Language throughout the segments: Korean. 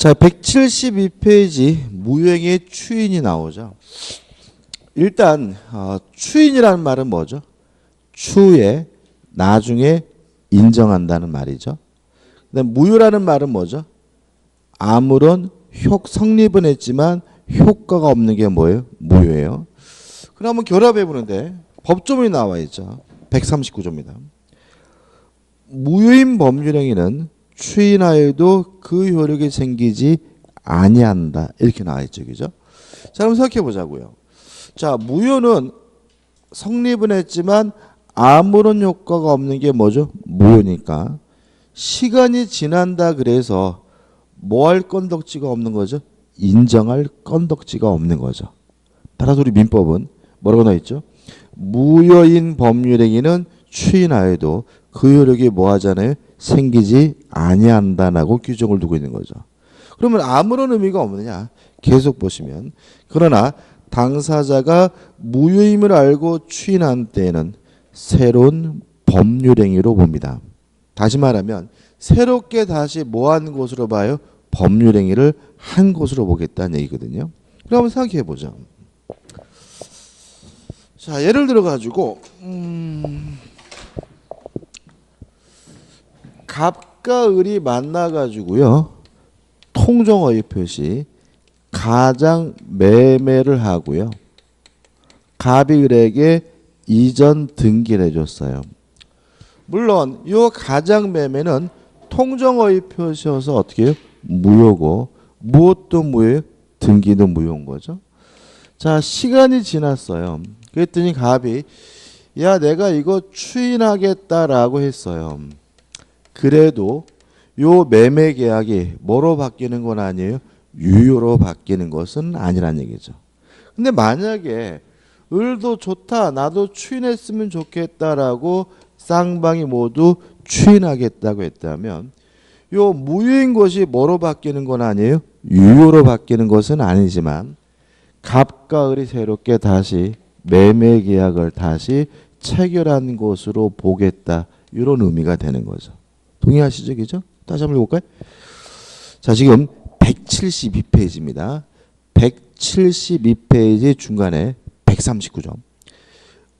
자, 172페이지 무효행위의 추인이 나오죠. 일단 추인이라는 말은 뭐죠? 추후에 나중에 인정한다는 말이죠. 그다음에 무효라는 말은 뭐죠? 아무런 성립은 했지만 효과가 없는 게 뭐예요? 무효예요. 그럼 한번 결합해 보는데 법조문이 나와 있죠. 139조입니다. 무효인 법률행위는 추인하여도 그 효력이 생기지 아니한다. 이렇게 나와 있죠. 그죠? 자, 그럼 생각해 보자고요. 자, 무효는 성립은 했지만 아무런 효과가 없는 게 뭐죠? 무효니까. 시간이 지난다 그래서 뭐 할 건덕지가 없는 거죠? 인정할 건덕지가 없는 거죠. 따라서 우리 민법은 뭐라고 나와 있죠? 무효인 법률행위는 추인하여도 그 효력이 뭐 하잖아요? 생기지 아니한다라고 규정을 두고 있는 거죠. 그러면 아무런 의미가 없느냐? 계속 보시면 그러나 당사자가 무효임을 알고 추인한 때에는 새로운 법률행위로 봅니다. 다시 말하면 새롭게 다시 뭐 한 것으로 봐요? 법률행위를 한 것으로 보겠다는 얘기거든요. 그럼 한번 생각해 보죠. 자, 예를 들어 가지고 갑과 을이 만나 가지고요. 통정어휘 표시 가장 매매를 하고요. 갑이 을에게 이전 등기를 해줬어요. 물론 이 가장 매매는 통정어휘 표시여서 어떻게 해요? 무효고 무엇도 무효예요? 등기도 무효인 거죠. 자, 시간이 지났어요. 그랬더니 갑이 야, 내가 이거 추인하겠다라고 했어요. 그래도 요 매매 계약이 뭐로 바뀌는 건 아니에요? 유효로 바뀌는 것은 아니란 얘기죠. 근데 만약에 을도 좋다, 나도 추인했으면 좋겠다라고 쌍방이 모두 추인하겠다고 했다면 요 무효인 것이 뭐로 바뀌는 건 아니에요? 유효로 바뀌는 것은 아니지만 갑과 을이 새롭게 다시 매매 계약을 다시 체결한 것으로 보겠다. 이런 의미가 되는 거죠. 동의하시죠? 그죠? 다시 한번 읽어볼까요? 자, 지금 172페이지입니다. 172페이지 중간에 139조.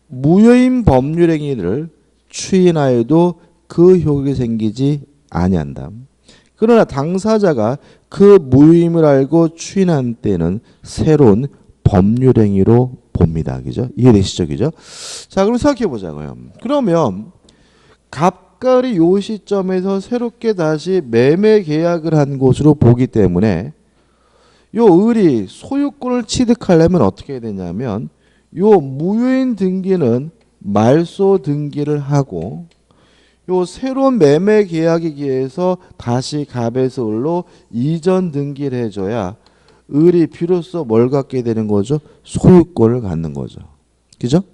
무효인 법률행위를 추인하여도 그 효력이 생기지 아니한다. 그러나 당사자가 그 무효임을 알고 추인한 때는 새로운 법률행위로 봅니다. 그죠? 이해되시죠? 그죠? 자, 그럼 생각해 보자고요. 그러면 갑과 을이 요 시점에서 새롭게 다시 매매 계약을 한 것으로 보기 때문에 요 을이 소유권을 취득하려면 어떻게 해야 되냐면 요 무효인 등기는 말소 등기를 하고 요 새로운 매매 계약에 의해서 다시 갑에서 을로 이전 등기를 해줘야 을이 비로소 뭘 갖게 되는 거죠? 소유권을 갖는 거죠. 그죠?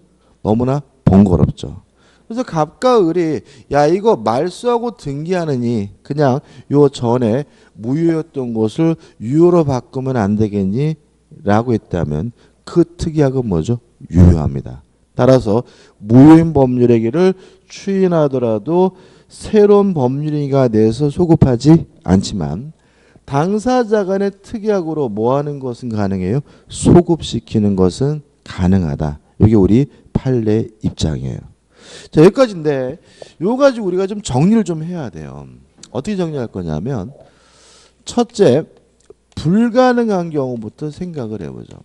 너무나 번거롭죠. 그래서 갑과 을이 야, 이거 말소하고 등기하느니 그냥 요 전에 무효였던 것을 유효로 바꾸면 안 되겠니? 라고 했다면 그 특약은 뭐죠? 유효합니다. 따라서 무효인 법률행위를 추인하더라도 새로운 법률행위가 돼서 소급하지 않지만 당사자 간의 특약으로 뭐 하는 것은 가능해요? 소급시키는 것은 가능하다. 이게 우리 판례 입장이에요. 자, 여기까지인데 요 가지고 우리가 좀 정리를 좀 해야 돼요. 어떻게 정리할 거냐면 첫째, 불가능한 경우부터 생각을 해보죠.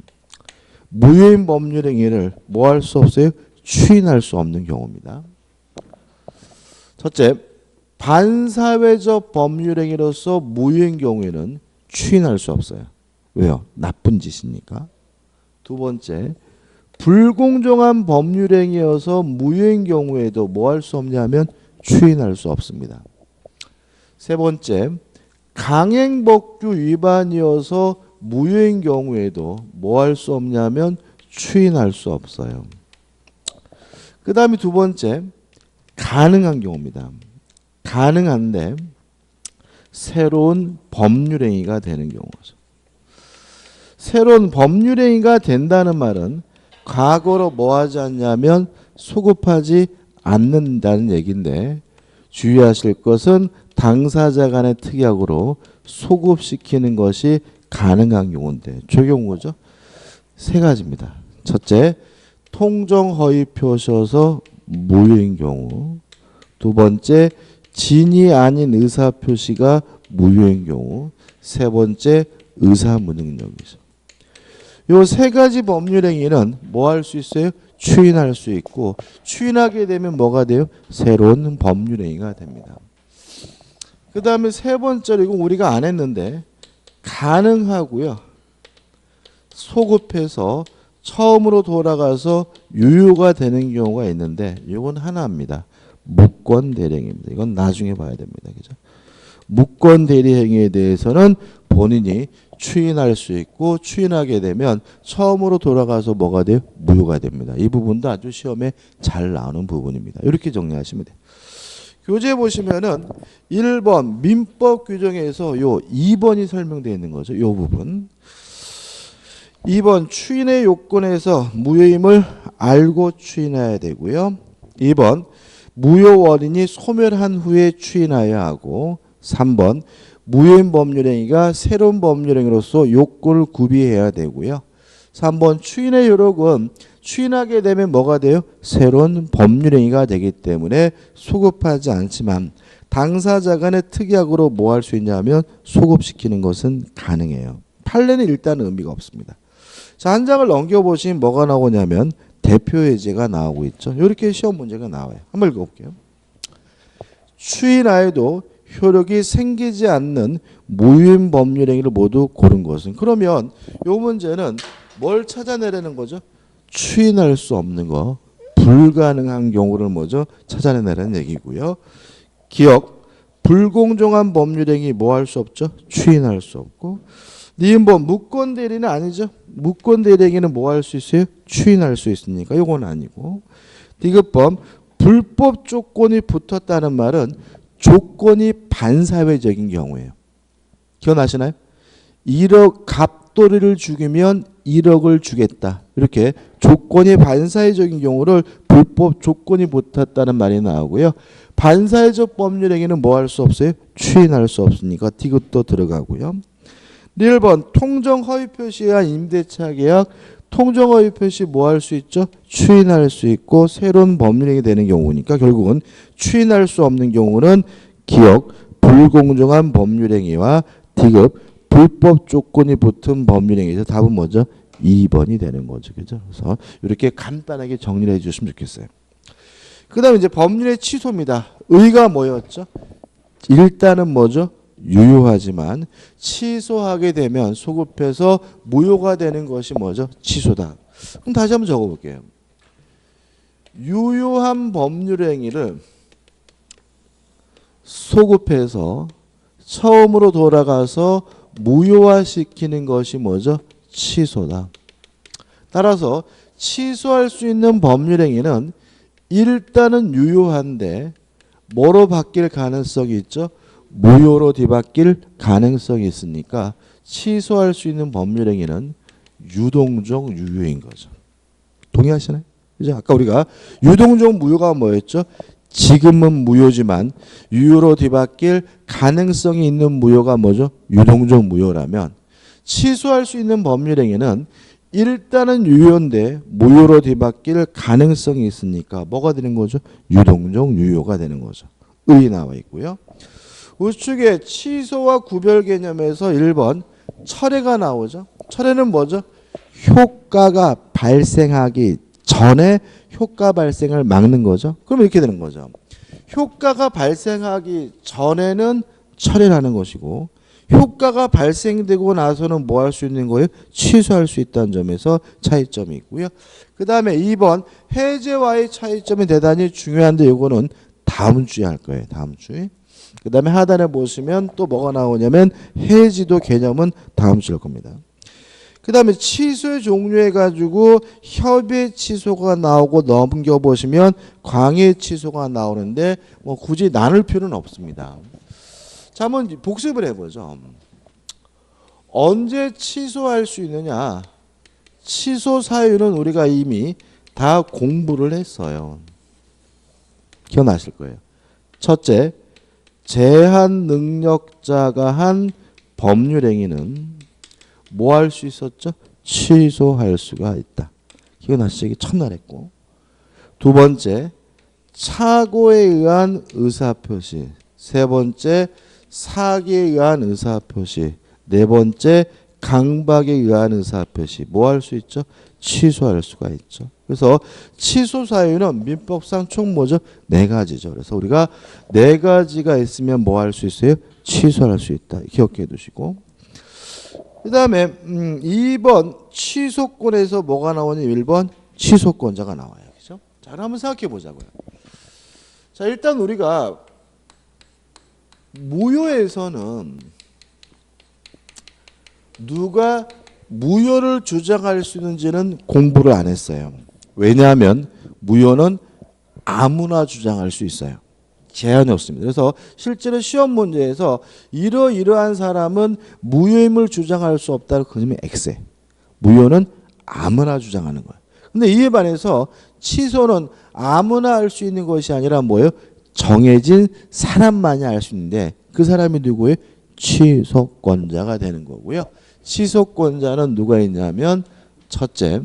무효인 법률행위를 뭐 할 수 없어요? 추인할 수 없는 경우입니다. 첫째, 반사회적 법률행위로서 무효인 경우에는 추인할 수 없어요. 왜요? 나쁜 짓이니까. 두 번째, 불공정한 법률행위여서 무효인 경우에도 뭐 할 수 없냐면 추인할 수 없습니다. 세 번째, 강행법규 위반이어서 무효인 경우에도 뭐 할 수 없냐면 추인할 수 없어요. 그 다음에 두 번째, 가능한 경우입니다. 가능한데 새로운 법률행위가 되는 경우죠. 새로운 법률행위가 된다는 말은 과거로 뭐 하지 않냐면 소급하지 않는다는 얘기인데 주의하실 것은 당사자 간의 특약으로 소급시키는 것이 가능한 경우인데 저 경우죠. 세 가지입니다. 첫째, 통정허위 표시여서 무효인 경우. 두 번째, 진이 아닌 의사표시가 무효인 경우. 세 번째, 의사무능력이죠. 요 세 가지 법률행위는 뭐 할 수 있어요? 추인할 수 있고, 추인하게 되면 뭐가 돼요? 새로운 법률행위가 됩니다. 그 다음에 세 번째로 이건 우리가 안 했는데 가능하고요. 소급해서 처음으로 돌아가서 유효가 되는 경우가 있는데 이건 하나입니다. 무권 대리행위입니다. 이건 나중에 봐야 됩니다. 그죠? 무권 대리행위에 대해서는 본인이 추인할 수 있고 추인하게 되면 처음으로 돌아가서 뭐가 돼요? 무효가 됩니다. 이 부분도 아주 시험에 잘 나오는 부분입니다. 이렇게 정리하시면 돼요. 교재 보시면은 1번 민법 규정에서 요 2번이 설명되어 있는 거죠. 요 부분. 2번 추인의 요건에서 무효임을 알고 추인해야 되고요. 2번 무효 원인이 소멸한 후에 추인하여야 하고 3번 무효인 법률행위가 새로운 법률행위로서 요건을 구비해야 되고요. 3번 추인의 요력은 추인하게 되면 뭐가 돼요? 새로운 법률행위가 되기 때문에 소급하지 않지만 당사자 간의 특약으로 뭐 할 수 있냐면 소급시키는 것은 가능해요. 판례는 일단 의미가 없습니다. 자, 한 장을 넘겨보시면 뭐가 나오냐면 대표예제가 나오고 있죠. 이렇게 시험 문제가 나와요. 한번 읽어볼게요. 추인하여도 효력이 생기지 않는 무효인 법률행위를 모두 고른 것은. 그러면 이 문제는 뭘 찾아내라는 거죠? 추인할 수 없는 거, 불가능한 경우를 뭐죠? 찾아내라는 얘기고요. 기억, 불공정한 법률행위 뭐 할 수 없죠? 추인할 수 없고. 니은번 무권 대리는 아니죠. 무권 대리행위는 뭐 할 수 있어요? 추인할 수 있으니까 이건 아니고. 디귿번 불법 조건이 붙었다는 말은 조건이 반사회적인 경우예요. 기억나시나요? 1억 갑돌이를 죽이면 1억을 주겠다. 이렇게 조건이 반사회적인 경우를 불법 조건이 붙었다는 말이 나오고요. 반사회적 법률행위는 뭐 할 수 없어요? 추인할 수 없으니까 디귿도 들어가고요. 1번 통정허위 표시에 의한 임대차 계약. 통정허위 표시 뭐 할 수 있죠? 추인할 수 있고 새로운 법률행위 되는 경우니까 결국은 추인할 수 없는 경우는 기억, 불공정한 법률행위와 디귿, 불법 조건이 붙은 법률행위에서 답은 뭐죠? 2번이 되는 거죠. 그죠? 그래서 이렇게 간단하게 정리를 해 주시면 좋겠어요. 그 다음에 이제 법률의 취소입니다. 의가 뭐였죠? 일단은 뭐죠? 유효하지만 취소하게 되면 소급해서 무효가 되는 것이 뭐죠? 취소다. 그럼 다시 한번 적어볼게요. 유효한 법률행위를 소급해서 처음으로 돌아가서 무효화시키는 것이 뭐죠? 취소다. 따라서 취소할 수 있는 법률행위는 일단은 유효한데 뭐로 바뀔 가능성이 있죠? 무효로 뒤바뀔 가능성이 있으니까 취소할 수 있는 법률행위는 유동적 유효인 거죠. 동의하시나요? 그죠? 아까 우리가 유동적 무효가 뭐였죠? 지금은 무효지만 유효로 뒤바뀔 가능성이 있는 무효가 뭐죠? 유동적 무효라면 취소할 수 있는 법률행위는 일단은 유효인데 무효로 뒤바뀔 가능성이 있으니까 뭐가 되는 거죠? 유동적 유효가 되는 거죠. 의 나와 있고요. 우측에 취소와 구별 개념에서 1번 철회가 나오죠. 철회는 뭐죠? 효과가 발생하기 전에 효과 발생을 막는 거죠. 그럼 이렇게 되는 거죠. 효과가 발생하기 전에는 철회하는 것이고 효과가 발생되고 나서는 뭐 할 수 있는 거예요? 취소할 수 있다는 점에서 차이점이 있고요. 그 다음에 2번 해제와의 차이점이 대단히 중요한데 이거는 다음 주에 할 거예요. 다음 주에. 그 다음에 하단에 보시면 또 뭐가 나오냐면 해지도 개념은 다음 주에 할 겁니다. 그 다음에 취소의 종류해 가지고 협의 취소가 나오고 넘겨보시면 광해 취소가 나오는데 뭐 굳이 나눌 필요는 없습니다. 자, 한번 복습을 해보죠. 언제 취소할 수 있느냐? 취소 사유는 우리가 이미 다 공부를 했어요. 기억나실 거예요. 첫째, 제한 능력자가 한 법률행위는 뭐 할 수 있었죠? 취소할 수가 있다. 이건 아시기 첫날 했고, 두 번째 착오에 의한 의사표시, 세 번째 사기에 의한 의사표시, 네 번째 강박에 의한 의사표시 뭐 할 수 있죠? 취소할 수가 있죠. 그래서 취소 사유는 민법상 총 뭐죠? 네 가지죠. 그래서 우리가 네 가지가 있으면 뭐 할 수 있어요? 취소할 수 있다. 기억해 두시고, 그 다음에 2번 취소권에서 뭐가 나오니? 1번 취소권자가 나와요. 그죠? 자, 그럼 한번 생각해 보자고요. 자, 일단 우리가 무효에서는 누가 무효를 주장할 수 있는지는 공부를 안 했어요. 왜냐하면 무효는 아무나 주장할 수 있어요. 제한이 없습니다. 그래서 실제로 시험 문제에서 이러이러한 사람은 무효임을 주장할 수 없다는 그 점이 X에. 무효는 아무나 주장하는 거예요. 근데 이에 반해서 취소는 아무나 할 수 있는 것이 아니라 뭐예요? 정해진 사람만이 할 수 있는데 그 사람이 누구예요? 취소권자가 되는 거고요. 취소권자는 누가 있냐면 첫째,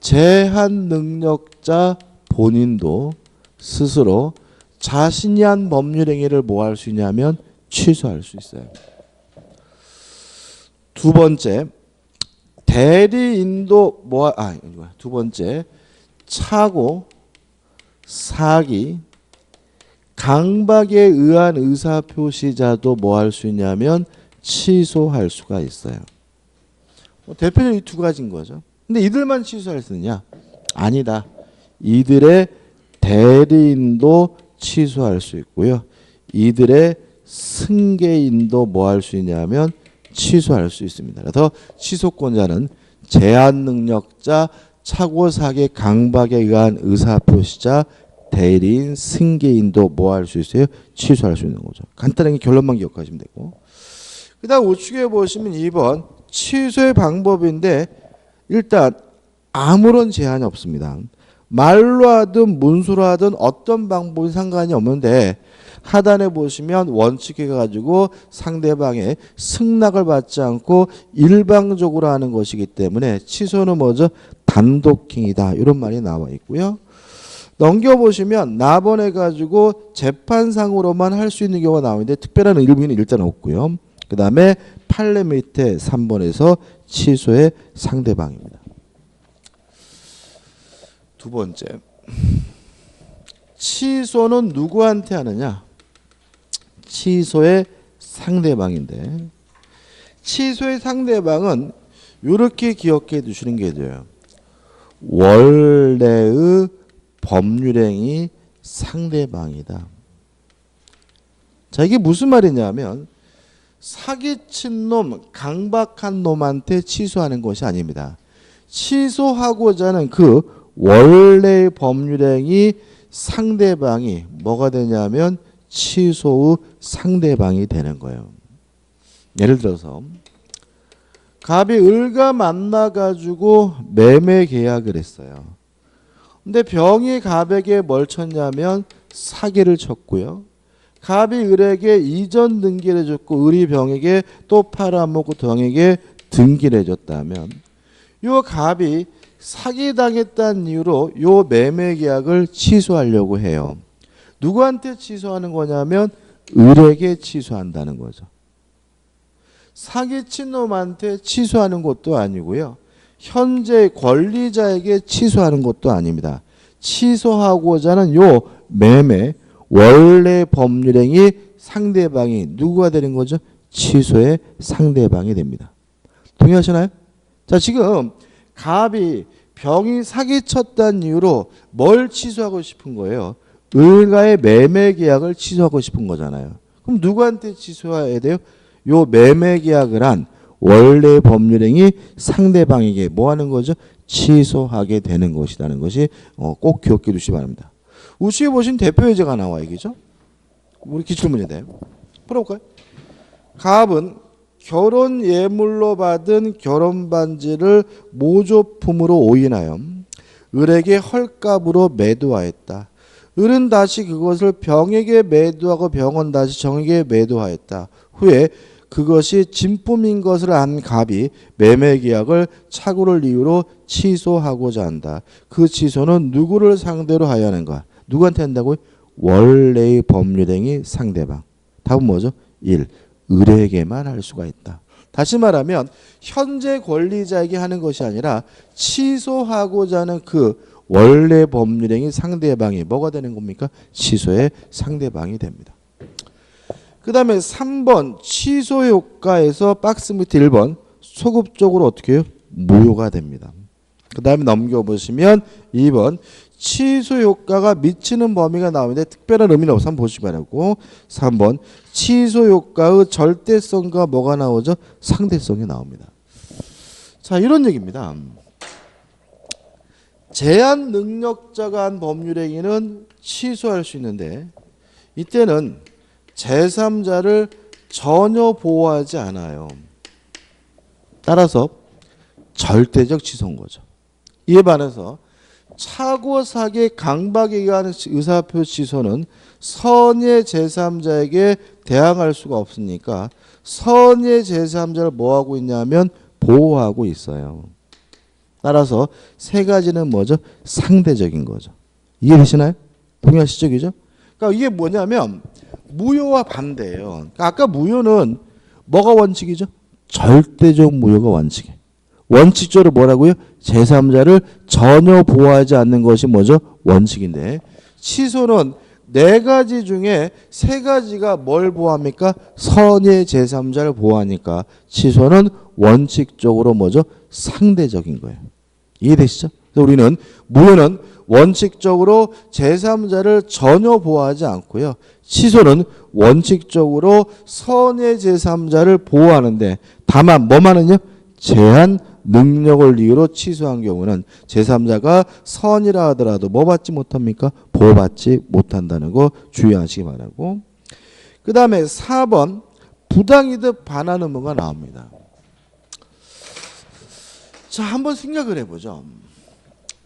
제한 능력자 본인도 스스로 자신이 한 법률행위를 뭐 할 수 있냐면 취소할 수 있어요. 두 번째, 대리인도 두 번째, 착오, 사기, 강박에 의한 의사표시자도 뭐 할 수 있냐면 취소할 수가 있어요. 대표적으로 이 두 가지인 거죠. 근데 이들만 취소할 수 있느냐? 아니다. 이들의 대리인도 취소할 수 있고요. 이들의 승계인도 뭐 할 수 있냐면 취소할 수 있습니다. 그래서 취소권자는 제한 능력자, 착오, 사기, 강박에 의한 의사표시자, 대리인, 승계인도 뭐 할 수 있어요? 취소할 수 있는 거죠. 간단하게 결론만 기억하시면 되고, 그 다음 우측에 보시면 2번 취소의 방법인데 일단 아무런 제한이 없습니다. 말로 하든 문서로 하든 어떤 방법이 상관이 없는데 하단에 보시면 원칙해 가지고 상대방의 승낙을 받지 않고 일방적으로 하는 것이기 때문에 취소는 뭐죠? 단독행위다. 이런 말이 나와 있고요. 넘겨보시면 나번해 가지고 재판상으로만 할 수 있는 경우가 나오는데 특별한 의미는 일단 없고요. 그 다음에 판례 밑에 3번에서 취소의 상대방입니다. 두 번째, 취소는 누구한테 하느냐? 취소의 상대방인데 취소의 상대방은 이렇게 기억해 두시는 게 돼요. 원래의 법률행위 상대방이다. 자, 이게 무슨 말이냐면 사기친 놈, 강박한 놈한테 취소하는 것이 아닙니다. 취소하고자 하는 그 원래의 법률행위 상대방이 뭐가 되냐면 취소의 상대방이 되는 거예요. 예를 들어서 갑이 을과 만나가지고 매매 계약을 했어요. 근데 병이 갑에게 뭘 쳤냐면 사기를 쳤고요. 갑이 을에게 이전 등기를 해줬고 을이 병에게 또 팔아먹고 병에게 등기를 해줬다면 요 갑이 사기당했다는 이유로 요 매매 계약을 취소하려고 해요. 누구한테 취소하는 거냐면 을에게 취소한다는 거죠. 사기친 놈한테 취소하는 것도 아니고요. 현재 권리자에게 취소하는 것도 아닙니다. 취소하고자 하는 요 매매 원래 법률행위 상대방이 누구가 되는 거죠? 취소의 상대방이 됩니다. 동의하시나요? 자, 지금 갑이 병이 사기쳤다는 이유로 뭘 취소하고 싶은 거예요? 을과의 매매 계약을 취소하고 싶은 거잖아요. 그럼 누구한테 취소해야 돼요? 요 매매 계약을 한 원래 법률행위 상대방에게 뭐 하는 거죠? 취소하게 되는 것이라는 것이 꼭 기억해 두시기 바랍니다. 우측에 보신 대표 예제가 나와 이기죠? 우리 기출문제인데 풀어볼까요? 갑은 결혼 예물로 받은 결혼 반지를 모조품으로 오인하여 을에게 헐값으로 매도하였다. 을은 다시 그것을 병에게 매도하고 병은 다시 정에게 매도하였다. 후에 그것이 진품인 것을 안 갑이 매매 계약을 착오를 이유로 취소하고자 한다. 그 취소는 누구를 상대로 하여야 하는가? 누구한테 한다고요? 원래의 법률행위 상대방. 답은 뭐죠? 1. 을에게만 할 수가 있다. 다시 말하면 현재 권리자에게 하는 것이 아니라 취소하고자 하는 그 원래 법률행위 상대방이 뭐가 되는 겁니까? 취소의 상대방이 됩니다. 그 다음에 3번 취소 효과에서 박스 밑에 1번 소급적으로 어떻게 해요? 무효가 됩니다. 그 다음에 넘겨보시면 2번 취소 효과가 미치는 범위가 나오는데 특별한 의미는 없어. 한번 보시기 바라고. 3번 취소 효과의 절대성과 뭐가 나오죠? 상대성이 나옵니다. 자, 이런 얘기입니다. 제한 능력자가 한 법률행위는 취소할 수 있는데 이때는 제3자를 전혀 보호하지 않아요. 따라서 절대적 취소인 거죠. 이에 반해서 차고 사기 강박에 의한 의사표 취소는 선의 제3자에게 대항할 수가 없으니까 선의 제3자를 뭐하고 있냐면 보호하고 있어요. 따라서 세 가지는 뭐죠? 상대적인 거죠. 이해되시나요? 동의하시죠? 그죠? 그러니까 이게 뭐냐면 무효와 반대예요. 그러니까 아까 무효는 뭐가 원칙이죠? 절대적 무효가 원칙이에요. 원칙적으로 뭐라고요? 제3자를 전혀 보호하지 않는 것이 뭐죠? 원칙인데 취소는 네 가지 중에 세 가지가 뭘 보호합니까? 선의 제3자를 보호하니까 취소는 원칙적으로 뭐죠? 상대적인 거예요. 이해되시죠? 그래서 우리는 무효는 원칙적으로 제3자를 전혀 보호하지 않고요. 취소는 원칙적으로 선의 제3자를 보호하는데 다만 뭐만은요? 제한 능력을 이유로 취소한 경우는 제3자가 선이라 하더라도 뭐 받지 못합니까? 보호받지 못한다는 거 주의하시기 바라고. 그 다음에 4번 부당이득 반환 의무가 나옵니다. 자, 한번 생각을 해보죠.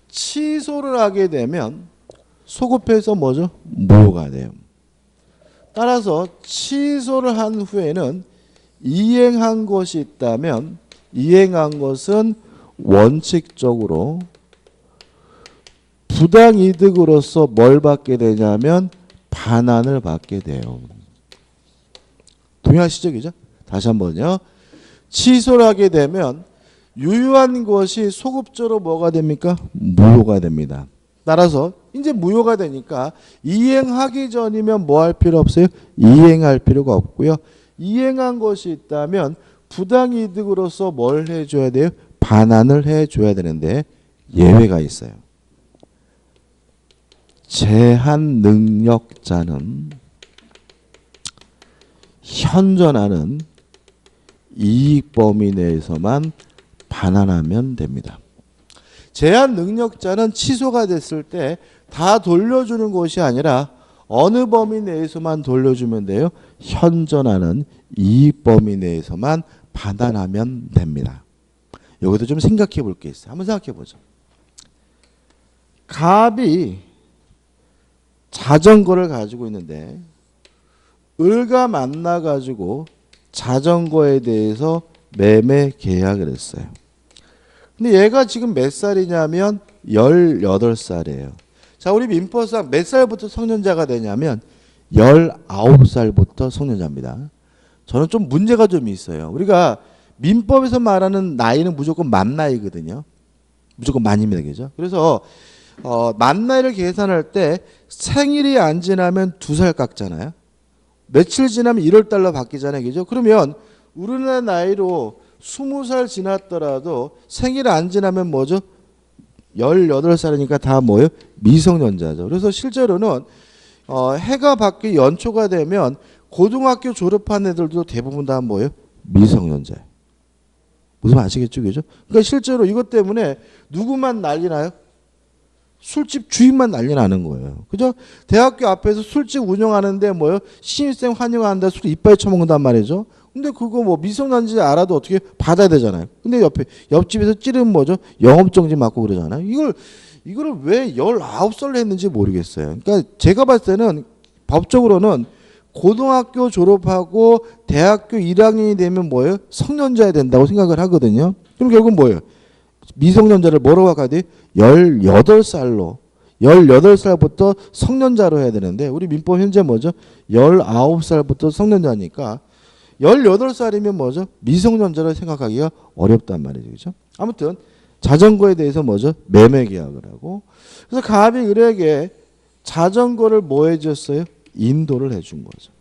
취소를 하게 되면 소급해서 뭐죠? 무효가 돼요. 따라서 취소를 한 후에는 이행한 것이 있다면 이행한 것은 원칙적으로 부당이득으로서 뭘 받게 되냐면 반환을 받게 돼요. 동의하시죠? 그죠? 다시 한번요. 취소를 하게 되면 유효한 것이 소급적으로 뭐가 됩니까? 무효가 됩니다. 따라서 이제 무효가 되니까 이행하기 전이면 뭐 할 필요 없어요? 이행할 필요가 없고요. 이행한 것이 있다면 부당이득으로서 뭘 해줘야 돼요? 반환을 해줘야 되는데 예외가 있어요. 제한 능력자는 현존하는 이익 범위 내에서만 반환하면 됩니다. 제한 능력자는 취소가 됐을 때 다 돌려주는 것이 아니라 어느 범위 내에서만 돌려주면 돼요? 현존하는 이익 범위 내에서만 반환하면 됩니다. 여기도 좀 생각해 볼 게 있어요. 한번 생각해 보죠. 갑이 자전거를 가지고 있는데 을과 만나 가지고 자전거에 대해서 매매 계약을 했어요. 근데 얘가 지금 몇 살이냐면 18살이에요. 자, 우리 민법상 몇 살부터 성년자가 되냐면 19살부터 성년자입니다. 저는 좀 문제가 좀 있어요. 우리가 민법에서 말하는 나이는 무조건 만 나이거든요. 무조건 만입니다. 그죠? 그래서 만 나이를 계산할 때 생일이 안 지나면 2살 깎잖아요. 며칠 지나면 1월 달러 바뀌잖아요. 그죠? 그러면 우리나라 나이로 20살 지났더라도 생일 안 지나면 뭐죠? 18살이니까 다 뭐예요? 미성년자죠. 그래서 실제로는 해가 바뀌 연초가 되면 고등학교 졸업한 애들도 대부분 다 뭐예요? 미성년자예요. 무슨 말 아시겠죠? 그죠? 그러니까 실제로 이것 때문에 누구만 난리 나요? 술집 주인만 난리 나는 거예요. 그죠? 대학교 앞에서 술집 운영하는데 뭐요? 신입생 환영하는데 술 이빨 처먹는단 말이죠. 근데 그거 뭐 미성년자인지 알아도 어떻게 받아야 되잖아요. 근데 옆집에서 찌르면 뭐죠? 영업정지 맞고 그러잖아요. 이거를 왜 19살로 했는지 모르겠어요. 그러니까 제가 봤을 때는 법적으로는 고등학교 졸업하고 대학교 1학년이 되면 뭐예요? 성년자야 된다고 생각을 하거든요. 그럼 결국 뭐예요? 미성년자를 뭐라고 가야 돼? 18살로 18살부터 성년자로 해야 되는데 우리 민법 현재 뭐죠? 19살부터 성년자니까 18살이면 뭐죠? 미성년자로 생각하기가 어렵단 말이죠. 그렇죠? 아무튼 자전거에 대해서 뭐죠? 매매 계약을 하고 그래서 갑이 을에게 자전거를 뭐 해줬어요? 인도를 해준 거죠.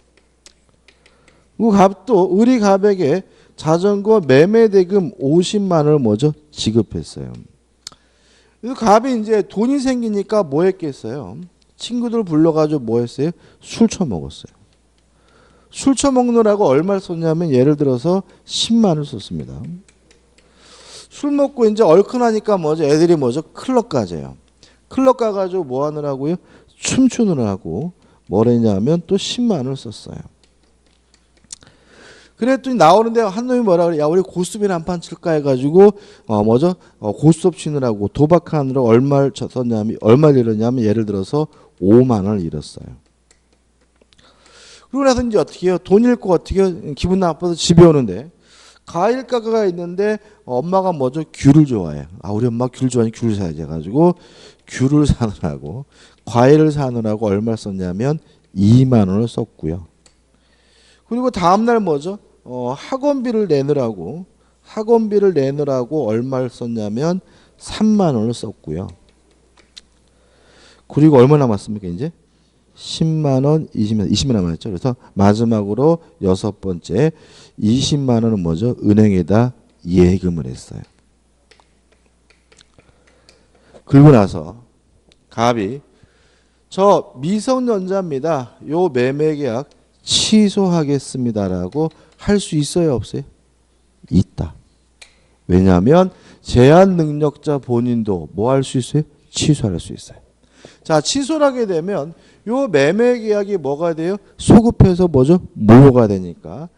그리고 갑도 을이 갑에게 자전거 매매 대금 50만 원을 뭐죠? 지급했어요. 그래서 갑이 이제 돈이 생기니까 뭐 했겠어요? 친구들 불러가지고 뭐 했어요? 술 처먹었어요. 술 처먹느라고 얼마를 썼냐면 예를 들어서 10만 원을 썼습니다. 술 먹고 이제 얼큰하니까 뭐죠? 애들이 뭐죠? 클럽 가재요. 클럽 가가지고 뭐 하느라고요? 춤추느라고 뭘 했냐면 또 10만 원을 썼어요. 그랬더니 나오는데 한 놈이 뭐라 그래? 야, 우리 고스톱이나 한 판 칠까 해가지고 뭐죠? 고스톱 치느라고 도박하느라 얼마를 썼냐면 얼마를 잃었냐면 예를 들어서 5만 원을 잃었어요. 그러고 나서 이제 어떻게 해요? 돈 잃고 어떻게 해요? 기분 나빠서 집에 오는데 과일가게가 있는데 엄마가 뭐죠? 귤을 좋아해요. 아, 우리 엄마 귤 좋아하니 귤을 사야지 해가지고 귤을 사느라고 과일을 사느라고 얼마를 썼냐면 2만 원을 썼고요. 그리고 다음날 뭐죠? 학원비를 내느라고 얼마를 썼냐면 3만 원을 썼고요. 그리고 얼마 남았습니까 이제? 10만 원, 20만 남았죠. 그래서 마지막으로 여섯 번째 20만 원은 뭐죠? 은행에다 예금을 했어요. 그리고 나서 갑이 저 미성년자입니다. 요 매매계약 취소하겠습니다라고 할 수 있어요, 없어요? 있다. 왜냐하면 제한 능력자 본인도 뭐 할 수 있어요? 취소할 수 있어요. 자, 취소를 하게 되면 요 매매 계약이 뭐가 돼요? 소급해서 뭐죠? 무효가 되니까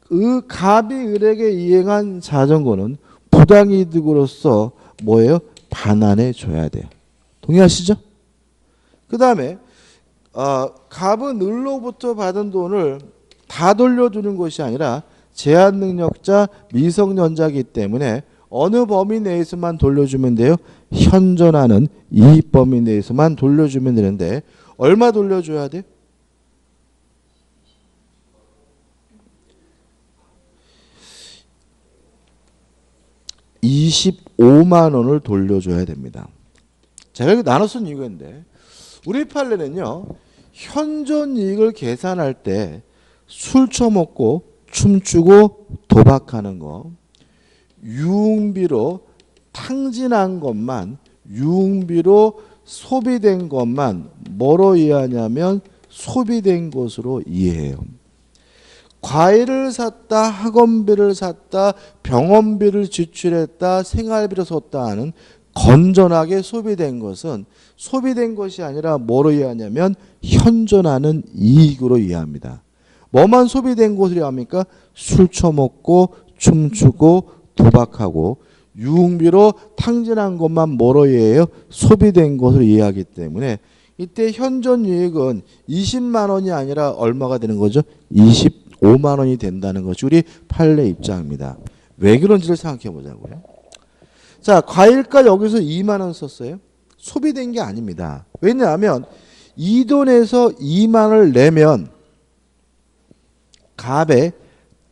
그 갑이 을에게 이행한 자전거는 부당이득으로서 뭐예요? 반환해 줘야 돼요. 동의하시죠? 그 다음에 갑은 을로부터 받은 돈을 다 돌려주는 것이 아니라 제한 능력자 미성년자이기 때문에 어느 범위 내에서만 돌려주면 돼요? 현존하는 이 범위 내에서만 돌려주면 되는데 얼마 돌려줘야 돼요? 25만 원을 돌려줘야 됩니다. 제가 이거 나눠 쓴 이유가 있는데 우리 판례는요. 현존 이익을 계산할 때 술 처먹고 춤추고 도박하는 거 유흥비로 탕진한 것만 유흥비로 소비된 것만 뭐로 이해하냐면 소비된 것으로 이해해요. 과일을 샀다, 학원비를 샀다, 병원비를 지출했다, 생활비를 썼다 하는 건전하게 소비된 것은 소비된 것이 아니라 뭐로 이해하냐면 현존하는 이익으로 이해합니다. 뭐만 소비된 것으로 이해합니까? 술 처먹고 춤추고 도박하고 유흥비로 탕진한 것만 뭐로 이해해요? 소비된 것으로 이해하기 때문에 이때 현존 이익은 20만 원이 아니라 얼마가 되는 거죠? 25만 원이 된다는 것이 우리 판례 입장입니다. 왜 그런지를 생각해 보자고요. 자, 과일가 여기서 2만 원 썼어요. 소비된 게 아닙니다. 왜냐하면 이 돈에서 2만 원을 내면 갑의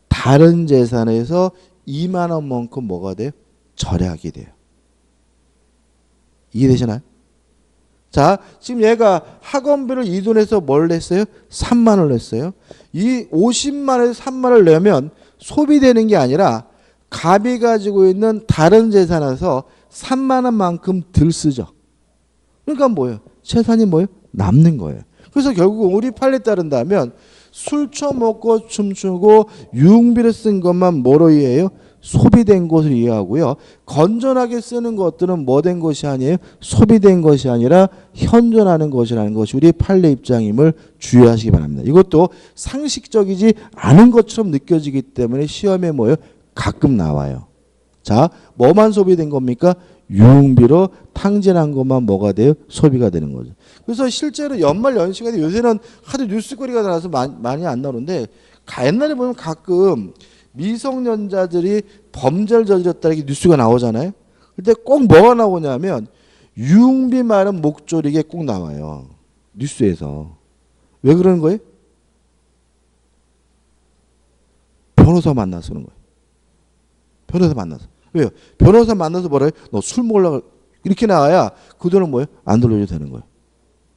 다른 재산에서 2만 원만큼 뭐가 돼요? 절약이 돼요. 이해되시나요? 자, 지금 얘가 학원비를 이 돈에서 뭘 냈어요? 3만 원을 냈어요. 이 50만 원에서 3만 원을 내면 소비되는 게 아니라 갑이 가지고 있는 다른 재산에서 3만 원만큼 덜 쓰죠. 그러니까 뭐예요? 재산이 뭐예요? 남는 거예요. 그래서 결국 우리 판례에 따른다면 술 처먹고 춤추고 유흥비를 쓴 것만 뭐로 이해해요? 소비된 것을 이해하고요. 건전하게 쓰는 것들은 뭐 된 것이 아니에요? 소비된 것이 아니라 현존하는 것이라는 것이 우리 판례 입장임을 주의하시기 바랍니다. 이것도 상식적이지 않은 것처럼 느껴지기 때문에 시험에 뭐예요? 가끔 나와요. 자, 뭐만 소비된 겁니까? 유흥비로 탕진한 것만 뭐가 돼요? 소비가 되는 거죠. 그래서 실제로 연말 연시가 돼 요새는 하도 뉴스거리가 나와서 많이 안 나오는데 옛날에 보면 가끔 미성년자들이 범죄를 저질렀다 이렇게 뉴스가 나오잖아요. 근데 꼭 뭐가 나오냐면 유흥비 마련 목조리게 꼭 나와요. 뉴스에서. 왜 그러는 거예요? 변호사 만나서 그런 거예요. 변호사 만나서. 왜요? 변호사 만나서 뭐래요? 너 술 먹으려고 이렇게 나와야 그 돈은 뭐예요? 안 돌려줘도 되는 거예요.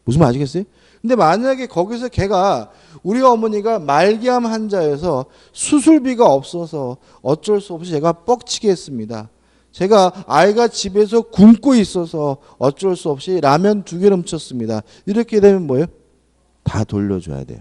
무슨 말 아시겠어요? 근데 만약에 거기서 걔가 우리 어머니가 말기암 환자여서 수술비가 없어서 어쩔 수 없이 제가 뻑치게 했습니다. 제가 아이가 집에서 굶고 있어서 어쩔 수 없이 라면 2개 훔쳤습니다. 이렇게 되면 뭐예요? 다 돌려줘야 돼요.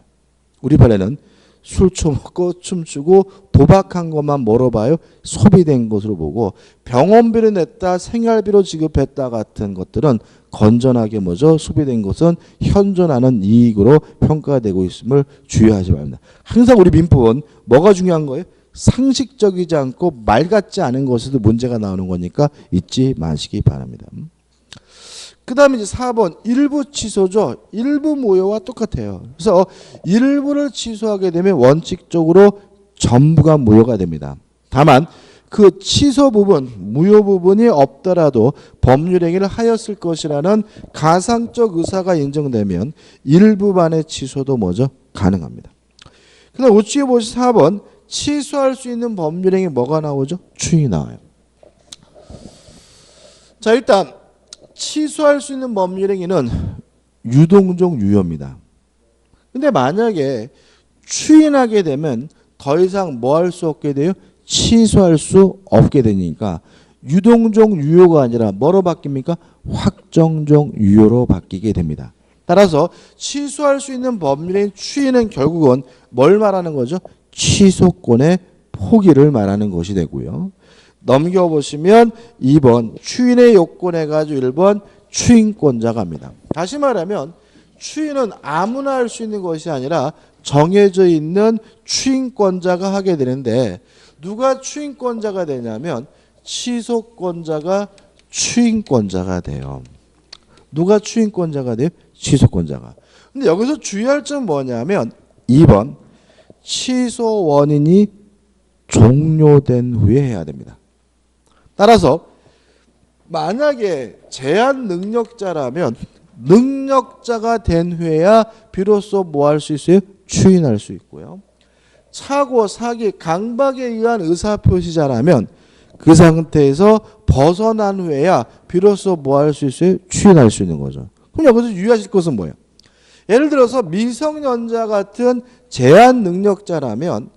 우리 반에는 술 처먹고 춤추고 도박한 것만 멀어봐요. 소비된 것으로 보고 병원비를 냈다 생활비로 지급했다 같은 것들은 건전하게 뭐죠? 소비된 것은 현존하는 이익으로 평가되고 있음을 주의하지 바랍니다. 항상 우리 민법은 뭐가 중요한 거예요? 상식적이지 않고 말 같지 않은 것에도 문제가 나오는 거니까 잊지 마시기 바랍니다. 그 다음에 이제 4번 일부 취소죠. 일부 무효와 똑같아요. 그래서 일부를 취소하게 되면 원칙적으로 전부가 무효가 됩니다. 다만 그 취소 부분, 무효 부분이 없더라도 법률행위를 하였을 것이라는 가상적 의사가 인정되면 일부만의 취소도 뭐죠? 가능합니다. 그 다음 우측에 보시 4번 취소할 수 있는 법률행위 뭐가 나오죠? 추인이 나와요. 자, 일단 취소할 수 있는 법률행위는 유동적 유효입니다. 근데 만약에 추인하게 되면 더 이상 뭐 할 수 없게 돼요? 취소할 수 없게 되니까 유동적 유효가 아니라 뭐로 바뀝니까? 확정적 유효로 바뀌게 됩니다. 따라서 취소할 수 있는 법률행위 추인은 결국은 뭘 말하는 거죠? 취소권의 포기를 말하는 것이 되고요. 넘겨보시면 2번 추인의 요건해 가지고 1번 추인권자가 합니다. 다시 말하면 추인은 아무나 할 수 있는 것이 아니라 정해져 있는 추인권자가 하게 되는데 누가 추인권자가 되냐면 취소권자가 추인권자가 돼요. 누가 추인권자가 돼요? 취소권자가. 근데 여기서 주의할 점은 뭐냐면 2번 취소 원인이 종료된 후에 해야 됩니다. 따라서 만약에 제한 능력자라면 능력자가 된 후에야 비로소 뭐 할 수 있어요? 추인할 수 있고요. 착오, 사기, 강박에 의한 의사표시자라면 그 상태에서 벗어난 후에야 비로소 뭐 할 수 있어요? 추인할 수 있는 거죠. 그럼 여기서 유의하실 것은 뭐예요? 예를 들어서 미성년자 같은 제한 능력자라면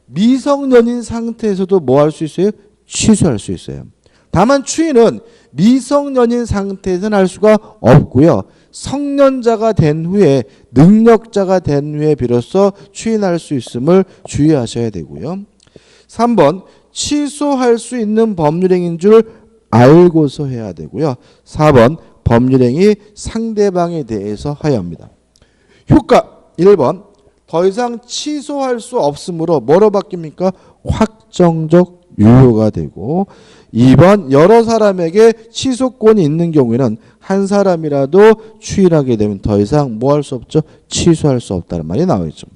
미성년인 상태에서도 뭐 할 수 있어요? 취소할 수 있어요. 다만 추인은 미성년인 상태에서는 할 수가 없고요. 성년자가 된 후에 능력자가 된 후에 비로소 추인할 수 있음을 주의하셔야 되고요. 3번 취소할 수 있는 법률행위인 줄 알고서 해야 되고요. 4번 법률행위 상대방에 대해서 하여야 합니다. 효과 1번 더 이상 취소할 수 없으므로 뭐로 바뀝니까? 확정적 유효가 되고 2번 여러 사람에게 취소권이 있는 경우에는 한 사람이라도 추인하게 되면 더 이상 뭐 할 수 없죠? 취소할 수 없다는 말이 나오겠죠.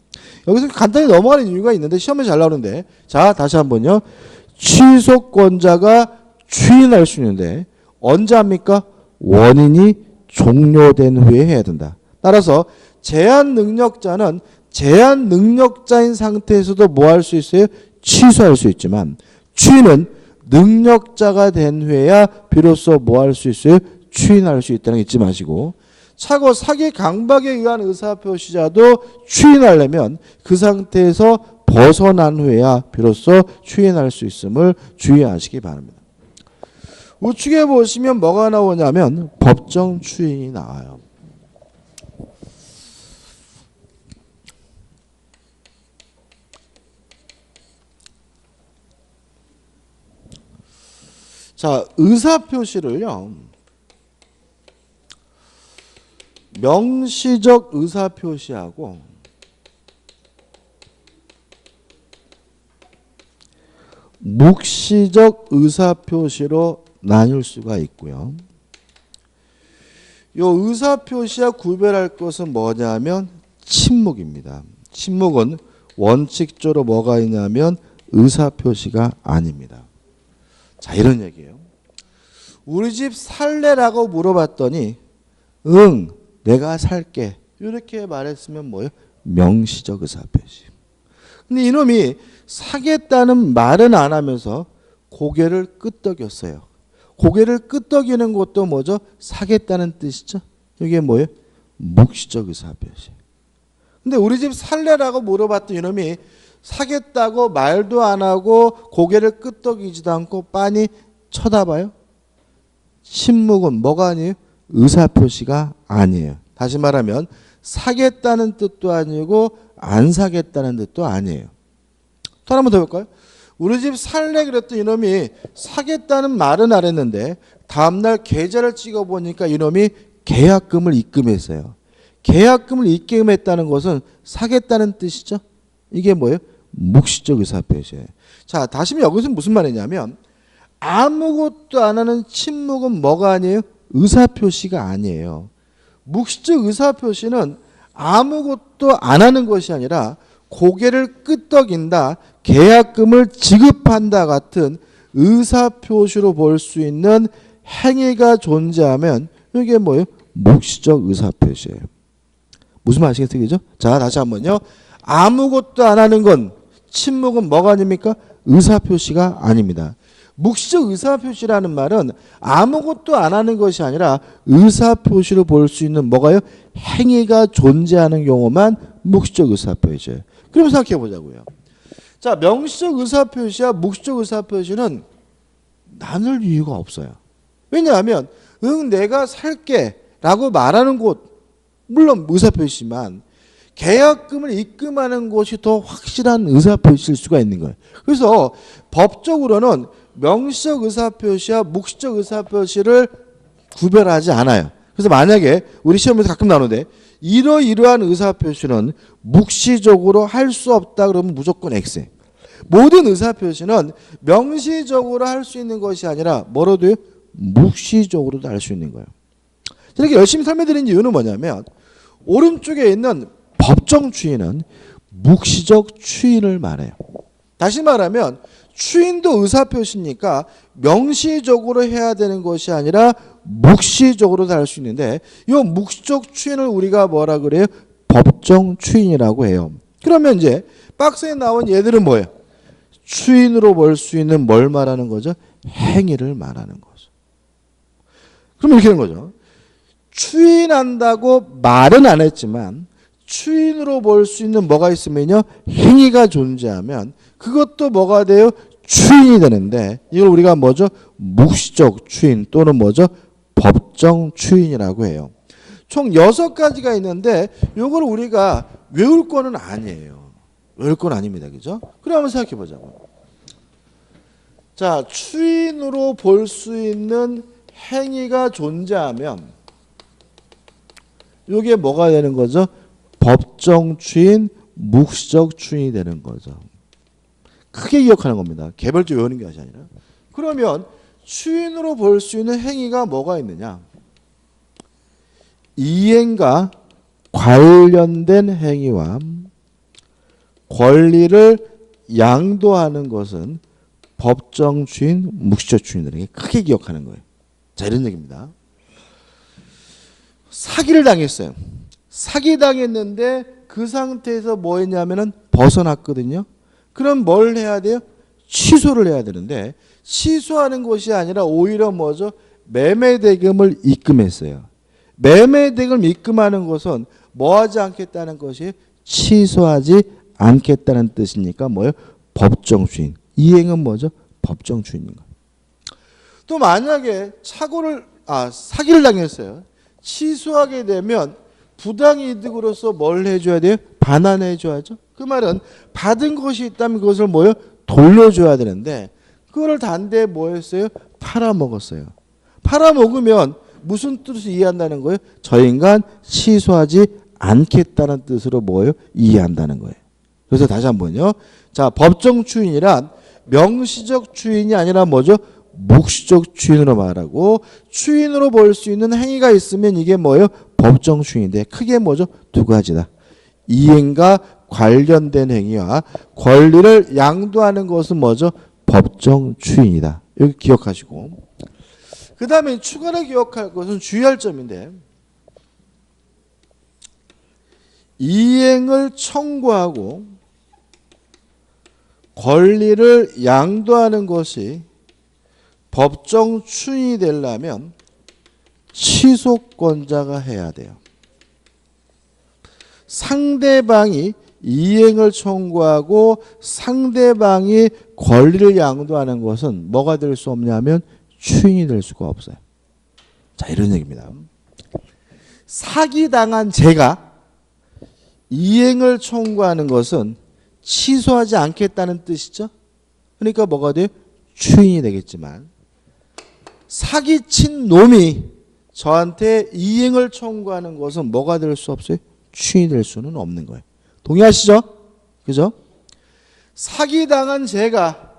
여기서 간단히 넘어가는 이유가 있는데 시험에 잘 나오는데 자 다시 한번요. 취소권자가 추인할 수 있는데 언제 합니까? 원인이 종료된 후에 해야 된다. 따라서 제한 능력자는 제한 능력자인 상태에서도 뭐 할 수 있어요? 취소할 수 있지만 추인은 능력자가 된 후에야 비로소 뭐 할 수 있어요? 추인할 수 있다는 거 잊지 마시고 착오, 사기, 강박에 의한 의사표시자도 추인하려면 그 상태에서 벗어난 후에야 비로소 추인할 수 있음을 주의하시기 바랍니다. 우측에 보시면 뭐가 나오냐면 법정 추인이 나와요. 자, 의사표시를요. 명시적 의사표시하고 묵시적 의사표시로 나뉠 수가 있고요. 요 의사표시와 구별할 것은 뭐냐면 침묵입니다. 침묵은 원칙적으로 뭐가 있냐면 의사표시가 아닙니다. 자, 이런 얘기예요. 우리 집 살래라고 물어봤더니 응, 내가 살게. 이렇게 말했으면 뭐예요? 명시적 의사표시. 근데 이놈이 사겠다는 말은 안 하면서 고개를 끄덕였어요. 고개를 끄덕이는 것도 뭐죠? 사겠다는 뜻이죠. 이게 뭐예요? 묵시적 의사표시. 근데 우리 집 살래라고 물어봤더니 이놈이 사겠다고 말도 안 하고 고개를 끄덕이지도 않고 빤히 쳐다봐요. 침묵은 뭐가 아니에요? 의사표시가 아니에요. 다시 말하면 사겠다는 뜻도 아니고 안 사겠다는 뜻도 아니에요. 또 한 번 더 볼까요? 우리 집 살래 그랬더니 이놈이 사겠다는 말은 안 했는데 다음날 계좌를 찍어보니까 이놈이 계약금을 입금했어요. 계약금을 입금했다는 것은 사겠다는 뜻이죠. 이게 뭐예요? 묵시적 의사표시예요. 자, 다시 여기서 무슨 말이냐면 아무것도 안 하는 침묵은 뭐가 아니에요? 의사표시가 아니에요. 묵시적 의사표시는 아무것도 안 하는 것이 아니라 고개를 끄덕인다, 계약금을 지급한다 같은 의사표시로 볼 수 있는 행위가 존재하면 이게 뭐예요? 묵시적 의사표시예요. 무슨 말이시겠어요? 자, 다시 한번요. 아무것도 안 하는 건 침묵은 뭐가 아닙니까? 의사표시가 아닙니다. 묵시적 의사표시라는 말은 아무것도 안 하는 것이 아니라 의사표시로 볼 수 있는 뭐가요? 행위가 존재하는 경우만 묵시적 의사표시예요. 그럼 생각해 보자고요. 자, 명시적 의사표시와 묵시적 의사표시는 나눌 이유가 없어요. 왜냐하면 응, 내가 살게 라고 말하는 곳 물론 의사표시지만 계약금을 입금하는 것이 더 확실한 의사표시일 수가 있는 거예요. 그래서 법적으로는 명시적 의사표시와 묵시적 의사표시를 구별하지 않아요. 그래서 만약에 우리 시험에서 가끔 나오는데 이러이러한 의사표시는 묵시적으로 할 수 없다 그러면 무조건 X예요. 모든 의사표시는 명시적으로 할 수 있는 것이 아니라 뭐로도요? 묵시적으로도 할 수 있는 거예요. 이렇게 열심히 설명드린 이유는 뭐냐면 오른쪽에 있는 법정 추인은 묵시적 추인을 말해요. 다시 말하면 추인도 의사표시니까 명시적으로 해야 되는 것이 아니라 묵시적으로도 할 수 있는데 이 묵시적 추인을 우리가 뭐라 그래요? 법정 추인이라고 해요. 그러면 이제 박스에 나온 얘들은 뭐예요? 추인으로 볼 수 있는 뭘 말하는 거죠? 행위를 말하는 거죠. 그럼 이렇게 되는 거죠. 추인한다고 말은 안 했지만 추인으로 볼 수 있는 뭐가 있으면요, 행위가 존재하면 그것도 뭐가 돼요? 추인이 되는데 이걸 우리가 뭐죠? 묵시적 추인 또는 뭐죠? 법정 추인이라고 해요. 총 6가지가 있는데 이걸 우리가 외울 거는 아니에요. 외울 건 아닙니다. 그죠? 그럼 한번 생각해 보자고. 자, 추인으로 볼 수 있는 행위가 존재하면 이게 뭐가 되는 거죠? 법정 추인, 묵시적 추인이 되는 거죠. 크게 기억하는 겁니다. 개별적으로 외우는 게 아니라. 그러면 추인으로 볼 수 있는 행위가 뭐가 있느냐? 이행과 관련된 행위와 권리를 양도하는 것은 법정 추인, 묵시적 추인들에게 크게 기억하는 거예요. 자, 이런 얘기입니다. 사기를 당했어요. 사기 당했는데 그 상태에서 뭐 했냐면은 벗어났거든요. 그럼 뭘 해야 돼요? 취소를 해야 되는데 취소하는 것이 아니라 오히려 뭐죠? 매매대금을 입금했어요. 매매대금을 입금하는 것은 뭐 하지 않겠다는 것이 취소하지 않겠다는 뜻이니까 뭐예요? 법정 추인. 이행은 뭐죠? 법정 추인인 거예요. 또 만약에 사기를 당했어요. 취소하게 되면 부당이득으로서 뭘 해줘야 돼요? 반환해줘야죠. 그 말은 받은 것이 있다면 그것을 뭐예요? 돌려줘야 되는데 그거를 단대에 뭐 했어요? 팔아먹었어요. 팔아먹으면 무슨 뜻을 이해한다는 거예요? 저 인간 취소하지 않겠다는 뜻으로 뭐예요? 이해한다는 거예요. 그래서 다시 한번요. 자, 법정 추인이란 명시적 추인이 아니라 뭐죠? 묵시적 추인으로 말하고 추인으로 볼 수 있는 행위가 있으면 이게 뭐예요? 법정 추인인데 크게 뭐죠? 두 가지다. 이행과 관련된 행위와 권리를 양도하는 것은 뭐죠? 법정 추인이다. 여기 기억하시고 그 다음에 추가로 기억할 것은 주의할 점인데 이행을 청구하고 권리를 양도하는 것이 법정 추인이 되려면 취소권자가 해야 돼요. 상대방이 이행을 청구하고 상대방이 권리를 양도하는 것은 뭐가 될 수 없냐면 추인이 될 수가 없어요. 자, 이런 얘기입니다. 사기당한 제가 이행을 청구하는 것은 취소하지 않겠다는 뜻이죠. 그러니까 뭐가 돼요? 추인이 되겠지만 사기친 놈이 저한테 이행을 청구하는 것은 뭐가 될 수 없어요? 추인이 될 수는 없는 거예요. 동의하시죠? 그죠? 사기당한 제가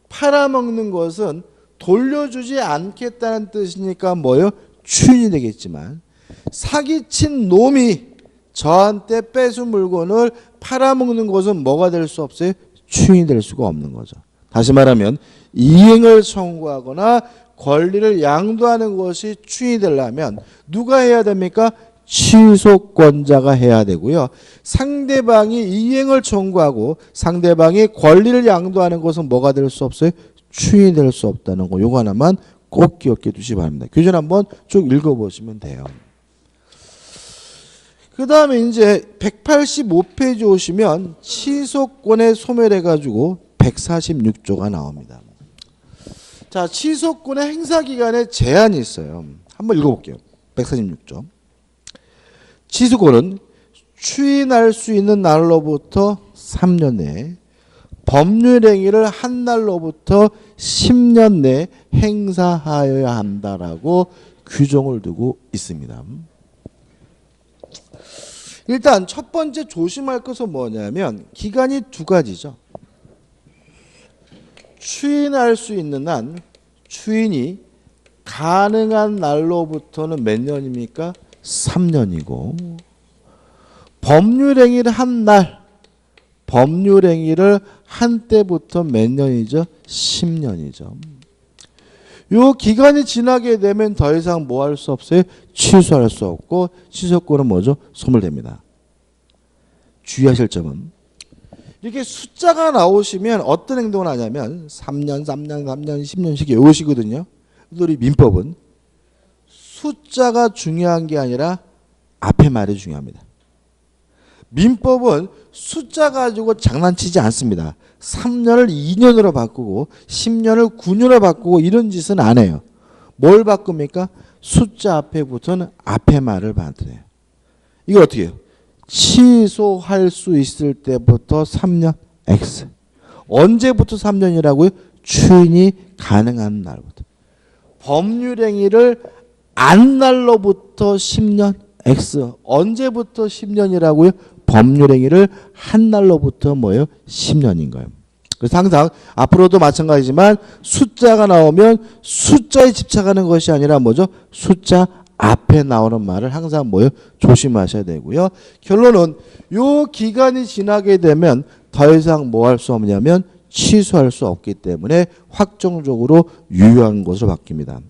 팔아먹는 것은 돌려주지 않겠다는 뜻이니까 뭐예요? 추인이 되겠지만 사기친 놈이 저한테 뺏은 물건을 팔아먹는 것은 뭐가 될 수 없어요? 추인이 될 수가 없는 거죠. 다시 말하면 이행을 청구하거나 권리를 양도하는 것이 추인이 되려면 누가 해야 됩니까? 취소권자가 해야 되고요. 상대방이 이행을 청구하고 상대방이 권리를 양도하는 것은 뭐가 될 수 없어요? 추인이 될 수 없다는 거. 요거 하나만 꼭 기억해 두시기 바랍니다. 교재를 한번 쭉 읽어보시면 돼요. 그 다음에 이제 185페이지 오시면 취소권에 소멸해가지고 146조가 나옵니다. 자, 취소권의 행사기간에 제한이 있어요. 한번 읽어볼게요. 146조. 취소권은 추인할 수 있는 날로부터 3년 내에 법률행위를 한 날로부터 10년 내에 행사하여야 한다라고 규정을 두고 있습니다. 일단 첫 번째 조심할 것은 뭐냐면 기간이 두 가지죠. 추인할 수 있는 한 추인이 가능한 날로부터는 몇 년입니까? 3년이고 법률행위를 한 날, 법률행위를 한 때부터 몇 년이죠? 10년이죠. 요 기간이 지나게 되면 더 이상 뭐 할 수 없어요? 취소할 수 없고 취소권은 뭐죠? 소멸됩니다. 주의하실 점은 이렇게 숫자가 나오시면 어떤 행동을 하냐면 3년, 3년, 3년, 10년씩 이것이거든요. 우리 민법은 숫자가 중요한 게 아니라 앞에 말이 중요합니다. 민법은 숫자 가지고 장난치지 않습니다. 3년을 2년으로 바꾸고 10년을 9년으로 바꾸고 이런 짓은 안 해요. 뭘 바꿉니까? 숫자 앞에 붙은 앞에 말을 받아요. 이거 어떻게 해요? 취소할 수 있을 때부터 3년 X. 언제부터 3년이라고요? 추인이 가능한 날부터. 법률행위를 안 날로부터 10년 X. 언제부터 10년이라고요? 법률행위를 한 날로부터 뭐예요? 10년인 거예요. 그래서 항상 앞으로도 마찬가지지만 숫자가 나오면 숫자에 집착하는 것이 아니라 뭐죠? 숫자 앞에 나오는 말을 항상 뭐예요? 조심하셔야 되고요. 결론은 요 기간이 지나게 되면 더 이상 뭐 할 수 없냐면 취소할 수 없기 때문에 확정적으로 유효한 것으로 바뀝니다.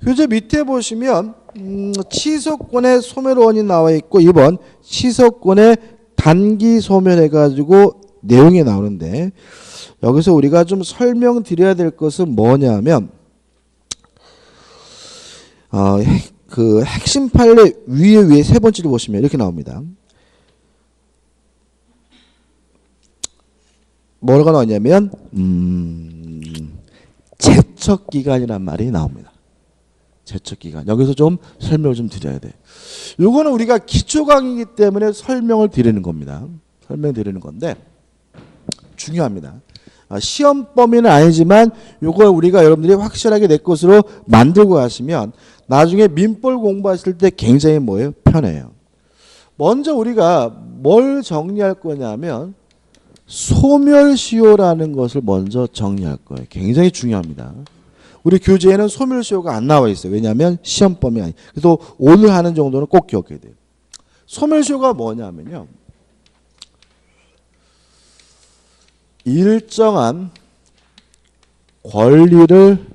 교재 밑에 보시면 취소권의 소멸원이 나와 있고 2번 취소권의 단기 소멸해가지고 내용이 나오는데 여기서 우리가 좀 설명드려야 될 것은 뭐냐면 그 핵심 판례 위에 세 번째를 보시면 이렇게 나옵니다. 뭐가 나오냐면 제척기간이란 말이 나옵니다. 제척기간. 여기서 좀 설명을 좀 드려야 돼. 요거는 우리가 기초 강의이기 때문에 설명을 드리는 겁니다. 설명드리는 건데 중요합니다. 시험 범위는 아니지만 요걸 우리가 여러분들이 확실하게 내 것으로 만들고 가시면 나중에 민법 공부하실 때 굉장히 뭐예요? 편해요. 먼저 우리가 뭘 정리할 거냐면 소멸시효라는 것을 먼저 정리할 거예요. 굉장히 중요합니다. 우리 교재에는 소멸시효가 안 나와 있어요. 왜냐하면 시험범위 아니. 그래서 오늘 하는 정도는 꼭 기억해야 돼요. 소멸시효가 뭐냐면요. 일정한 권리를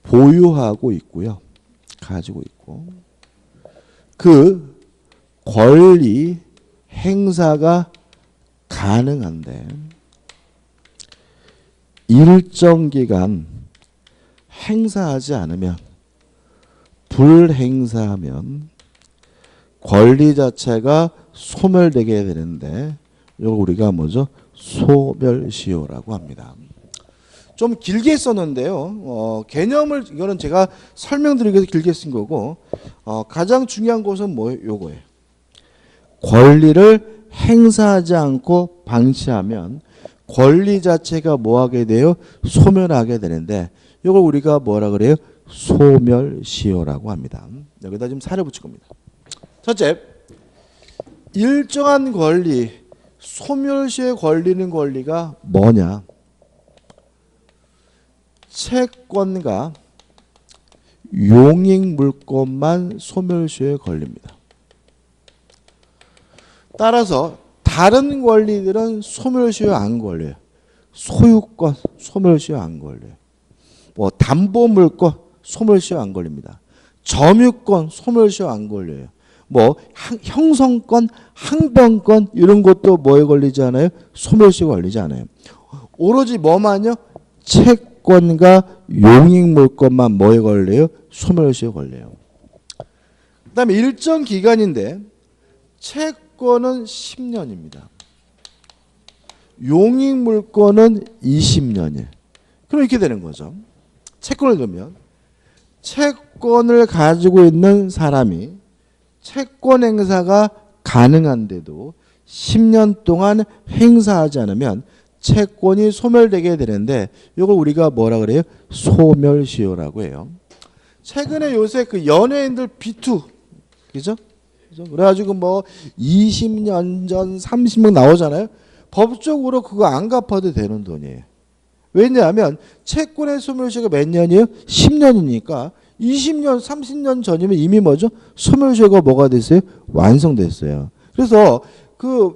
보유하고 있고요. 가지고 있고 그 권리 행사가 가능한데 일정 기간 행사하지 않으면 불행사하면 권리 자체가 소멸되게 되는데 이걸 우리가 뭐죠? 소멸시효라고 합니다. 좀 길게 썼는데요. 개념을 이거는 제가 설명드리기 위해서 길게 쓴 거고 가장 중요한 것은 뭐 요거예요. 권리를 행사하지 않고 방치하면 권리 자체가 뭐하게 돼요? 소멸하게 되는데 이걸 우리가 뭐라 그래요? 소멸시효라고 합니다. 여기다 지금 살을 붙일 겁니다. 첫째, 일정한 권리, 소멸시효에 걸리는 권리가 뭐냐? 채권과 용익물권만 소멸시효에 걸립니다. 따라서 다른 권리들은 소멸시효 안 걸려요. 소유권 소멸시효 안 걸려요. 뭐 담보물권 소멸시효 안 걸립니다. 점유권 소멸시효 안 걸려요. 뭐 형성권, 항변권 이런 것도 뭐에 걸리지 않아요? 소멸시효 걸리지 않아요. 오로지 뭐만요? 채권과 용익물권만 뭐에 걸려요? 소멸시효 걸려요. 그 다음에 일정 기간인데 채권은 10년입니다. 용익물권은 20년이에요. 그럼 이렇게 되는 거죠. 채권을 두면 채권을 가지고 있는 사람이 채권 행사가 가능한데도 10년 동안 행사하지 않으면 채권이 소멸되게 되는데 이걸 우리가 뭐라 그래요? 소멸시효라고 해요. 최근에 요새 그 연예인들 B2 그죠? 그래가지고 뭐 20년 전 30년 나오잖아요. 법적으로 그거 안 갚아도 되는 돈이에요. 왜냐하면 채권의 소멸시효가 몇 년이에요? 10년이니까 20년, 30년 전이면 이미 뭐죠? 소멸시효가 뭐가 됐어요? 완성됐어요. 그래서 그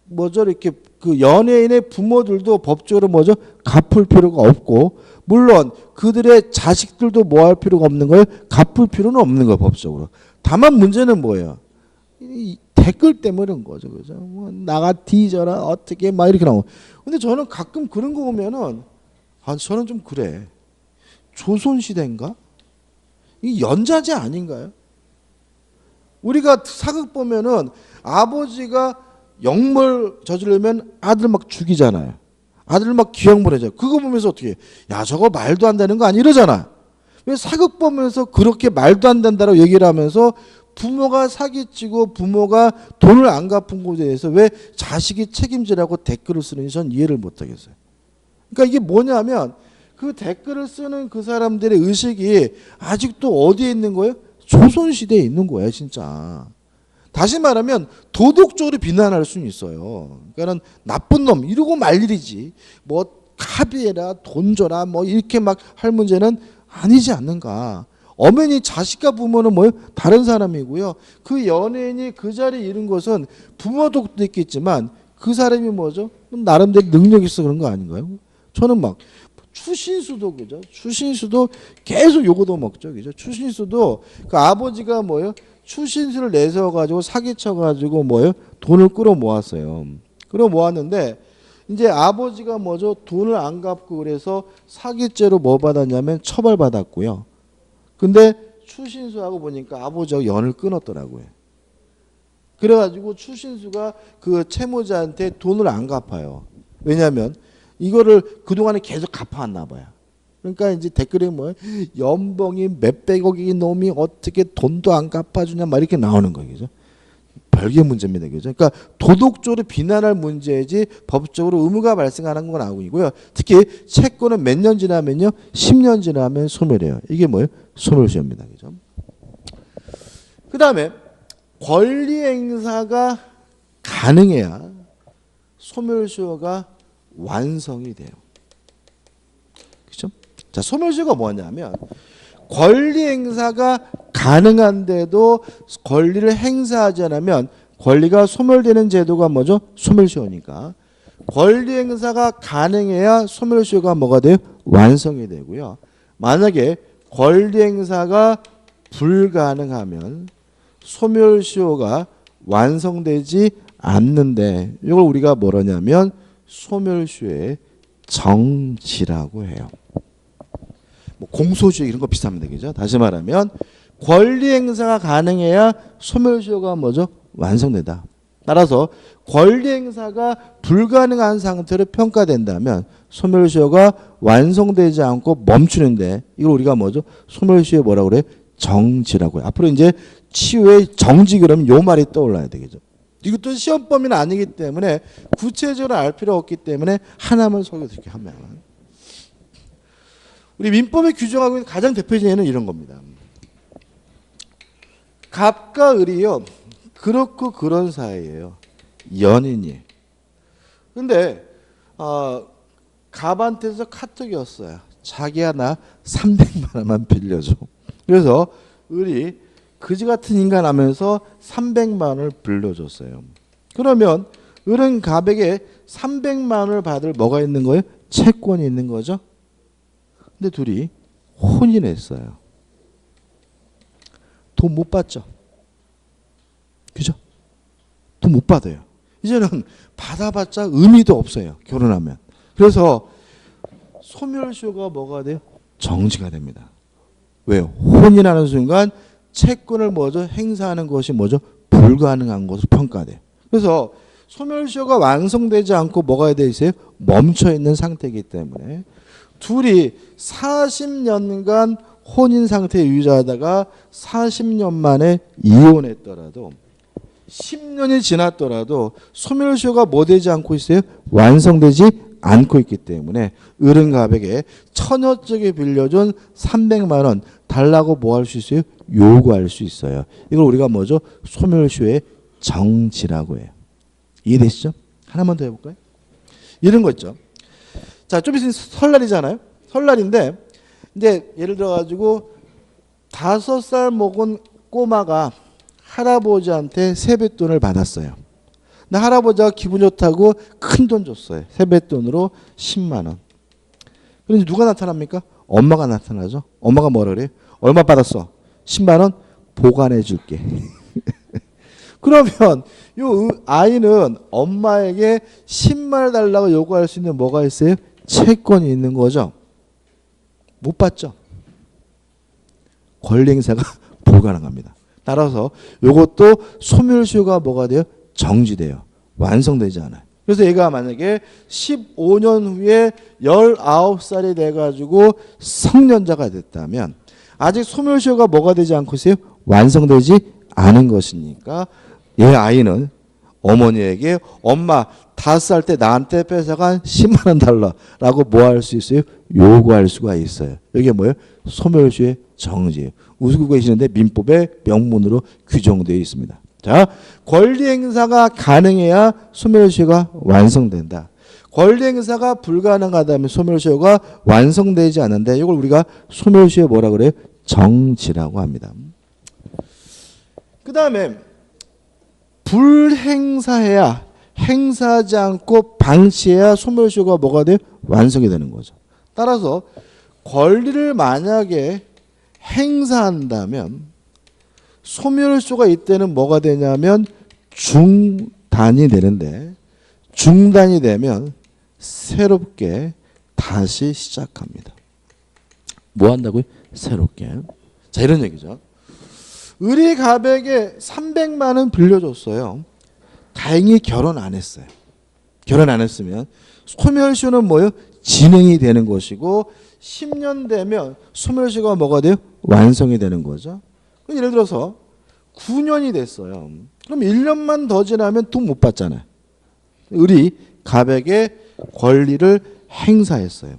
뭐죠? 이렇게 그 연예인의 부모들도 법적으로 뭐죠? 갚을 필요가 없고 물론 그들의 자식들도 뭐 할 필요가 없는 거예요? 갚을 필요는 없는 거예요, 법적으로. 다만 문제는 뭐예요? 이 댓글 때문인 거죠. 그죠? 뭐 나가 뒤져라 어떻게 막 이렇게 나오고. 근데 저는 가끔 그런 거 보면은 저는 좀 그래. 조선시대인가? 이 연자제 아닌가요? 우리가 사극 보면은 아버지가 역물 저지르면 아들 막 죽이잖아요. 아들 막 기형벌해져요. 그거 보면서 어떻게 해? 야 저거 말도 안 되는 거 아니 이러잖아. 왜 사극 보면서 그렇게 말도 안 된다고 얘기를 하면서 부모가 사기치고 부모가 돈을 안 갚은 것에 대해서 왜 자식이 책임지라고 댓글을 쓰는지 전 이해를 못하겠어요. 그러니까 이게 뭐냐면 그 댓글을 쓰는 그 사람들의 의식이 아직도 어디에 있는 거예요? 조선시대에 있는 거예요 진짜. 다시 말하면 도덕적으로 비난할 수는 있어요. 그러니까 나쁜 놈 이러고 말 일이지 뭐 합의해라 돈 줘라 뭐 이렇게 막 할 문제는 아니지 않는가. 엄연히 자식과 부모는 뭐예요? 다른 사람이고요. 그 연예인이 그 자리에 이른 것은 부모 덕도 있겠지만 그 사람이 뭐죠? 나름대로 능력이 있어 그런 거 아닌가요? 저는 막 추신수도 그죠? 추신수도 계속 요거도 먹죠. 그죠? 추신수도 그 아버지가 뭐예요? 추신수를 내세워 가지고 사기쳐 가지고 뭐예요? 돈을 끌어 모았어요. 끌어 모았는데 이제 아버지가 뭐죠? 돈을 안 갚고 그래서 사기죄로 뭐 받았냐면 처벌받았고요. 근데 추신수하고 보니까 아버지하고 연을 끊었더라고요. 그래가지고 추신수가 그 채무자한테 돈을 안 갚아요. 왜냐하면 이거를 그동안에 계속 갚아왔나 봐요. 그러니까 이제 댓글에 뭐 연봉이 몇백억인 놈이 어떻게 돈도 안 갚아주냐 막 이렇게 나오는 거예요. 그죠? 별개 문제입니다. 그죠? 그러니까 도덕적으로 비난할 문제이지 법적으로 의무가 발생하는 건 아니고요. 특히 채권은 몇 년 지나면요? 10년 지나면 소멸해요. 이게 뭐예요? 소멸시효입니다. 그죠? 그 다음에 권리 행사가 가능해야 소멸시효가 완성이 돼요. 그죠? 자, 소멸시효가 뭐냐면 권리 행사가 가능한데도 권리를 행사하지 않으면 권리가 소멸되는 제도가 뭐죠? 소멸시효니까. 권리 행사가 가능해야 소멸시효가 뭐가 돼요? 완성이 되고요. 만약에 권리 행사가 불가능하면 소멸시효가 완성되지 않는데 이걸 우리가 뭐라냐면 소멸시효의 정지라고 해요. 뭐 공소시효 이런 거 비슷하면 되겠죠. 다시 말하면 권리 행사가 가능해야 소멸시효가 뭐죠? 완성된다. 따라서 권리 행사가 불가능한 상태로 평가된다면 소멸시효가 완성되지 않고 멈추는데 이걸 우리가 뭐죠? 소멸시효의 뭐라고 그래? 정지라고 해요. 앞으로 이제 치유의 정지 그러면 요 말이 떠올라야 되겠죠. 이것도 시험 범위는 아니기 때문에 구체적으로 알 필요 없기 때문에 하나만 설명드릴게요. 하면 우리 민법에 규정하고 있는 가장 대표적인 예는 이런 겁니다. 갑과 을이요. 그렇고 그런 사이예요. 연인이. 근데 갑한테서 카톡이 왔어요. 자기야 나 300만 원만 빌려줘. 그래서 을이 그지 같은 인간 하면서 300만 원을 빌려줬어요. 그러면 을은 갑에게 300만 원을 받을 뭐가 있는 거예요? 채권이 있는 거죠. 근데 둘이 혼인했어요. 돈 못 받죠. 그죠? 돈 못 받아요. 이제는 받아봤자 의미도 없어요. 결혼하면. 그래서 소멸시효가 뭐가 돼요? 정지가 됩니다. 왜요? 혼인하는 순간 채권을 뭐죠? 행사하는 것이 뭐죠? 불가능한 것으로 평가돼요. 그래서 소멸시효가 완성되지 않고 뭐가 돼 있어요? 멈춰 있는 상태이기 때문에 둘이 40년간 혼인 상태에 유지하다가 40년 만에 이혼했더라도 10년이 지났더라도 소멸시효가 뭐 되지 않고 있어요? 완성되지 않고 있기 때문에 을은 갑에게 처녀쪽에 빌려준 300만 원 달라고 뭐 할 수 있어요? 요구할 수 있어요. 이걸 우리가 뭐죠? 소멸시효의 정지라고 해요. 이해되시죠? 하나만 더 해볼까요? 이런 거 있죠. 자, 좀 있으면 설날이잖아요. 설날인데 이제 예를 들어 가지고 5살 먹은 꼬마가 할아버지한테 세뱃돈을 받았어요. 근데 할아버지가 기분 좋다고 큰 돈 줬어요. 세뱃돈으로 10만 원. 그런데 누가 나타납니까? 엄마가 나타나죠. 엄마가 뭐라 그래요? 얼마 받았어? 10만 원 보관해 줄게. 그러면 요 아이는 엄마에게 10만 원 달라고 요구할 수 있는 뭐가 있어요? 채권이 있는 거죠. 못 받죠. 권리 행사가 불가능합니다. 따라서 이것도 소멸시효가 뭐가 돼요? 정지돼요. 완성되지 않아요. 그래서 얘가 만약에 15년 후에 19살이 돼가지고 성년자가 됐다면 아직 소멸시효가 뭐가 되지 않고 있어요? 완성되지 않은 것이니까 얘 아이는 어머니에게 엄마 5살 때 나한테 뺏어간 10만 원 달라라고 뭐 할 수 있어요? 요구할 수가 있어요. 이게 뭐예요? 소멸시효의 정지예요. 웃고 계시는데 민법의 명문으로 규정되어 있습니다. 자, 권리 행사가 가능해야 소멸시효가 완성된다. 권리 행사가 불가능하다면 소멸시효가 완성되지 않는데 이걸 우리가 소멸시효 뭐라 그래요? 정지라고 합니다. 그 다음에 불행사해야 행사하지 않고 방치해야 소멸시효가 뭐가 돼요? 완성이 되는 거죠. 따라서 권리를 만약에 행사한다면 소멸시효가 이때는 뭐가 되냐면 중단이 되는데 중단이 되면 새롭게 다시 시작합니다. 뭐 한다고요? 새롭게. 자, 이런 얘기죠. 을이 갑에게 300만 원 빌려줬어요. 다행히 결혼 안 했어요. 결혼 안 했으면 소멸시효는 뭐예요? 진행이 되는 것이고 10년 되면 소멸시효가 뭐가 돼요? 완성이 되는 거죠. 예를 들어서 9년이 됐어요. 그럼 1년만 더 지나면 돈 못 받잖아요. 을이 갑에게 권리를 행사했어요.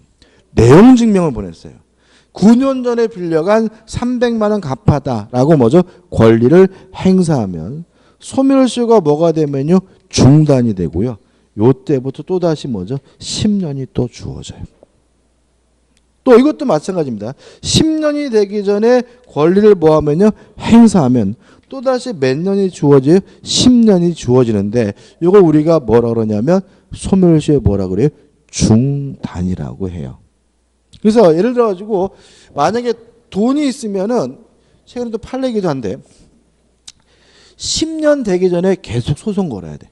내용 증명을 보냈어요. 9년 전에 빌려간 300만 원 갚아다라고 뭐죠? 권리를 행사하면 소멸시효가 뭐가 되면요? 중단이 되고요. 요때부터 또다시 뭐죠? 10년이 또 주어져요. 또 이것도 마찬가지입니다. 10년이 되기 전에 권리를 뭐하면요? 행사하면 또다시 몇 년이 주어져요? 10년이 주어지는데 이걸 우리가 뭐라 그러냐면 소멸시효 뭐라 그래요? 중단이라고 해요. 그래서 예를 들어 가지고 만약에 돈이 있으면은 최근에도 팔리기도 한데 10년 되기 전에 계속 소송 걸어야 돼.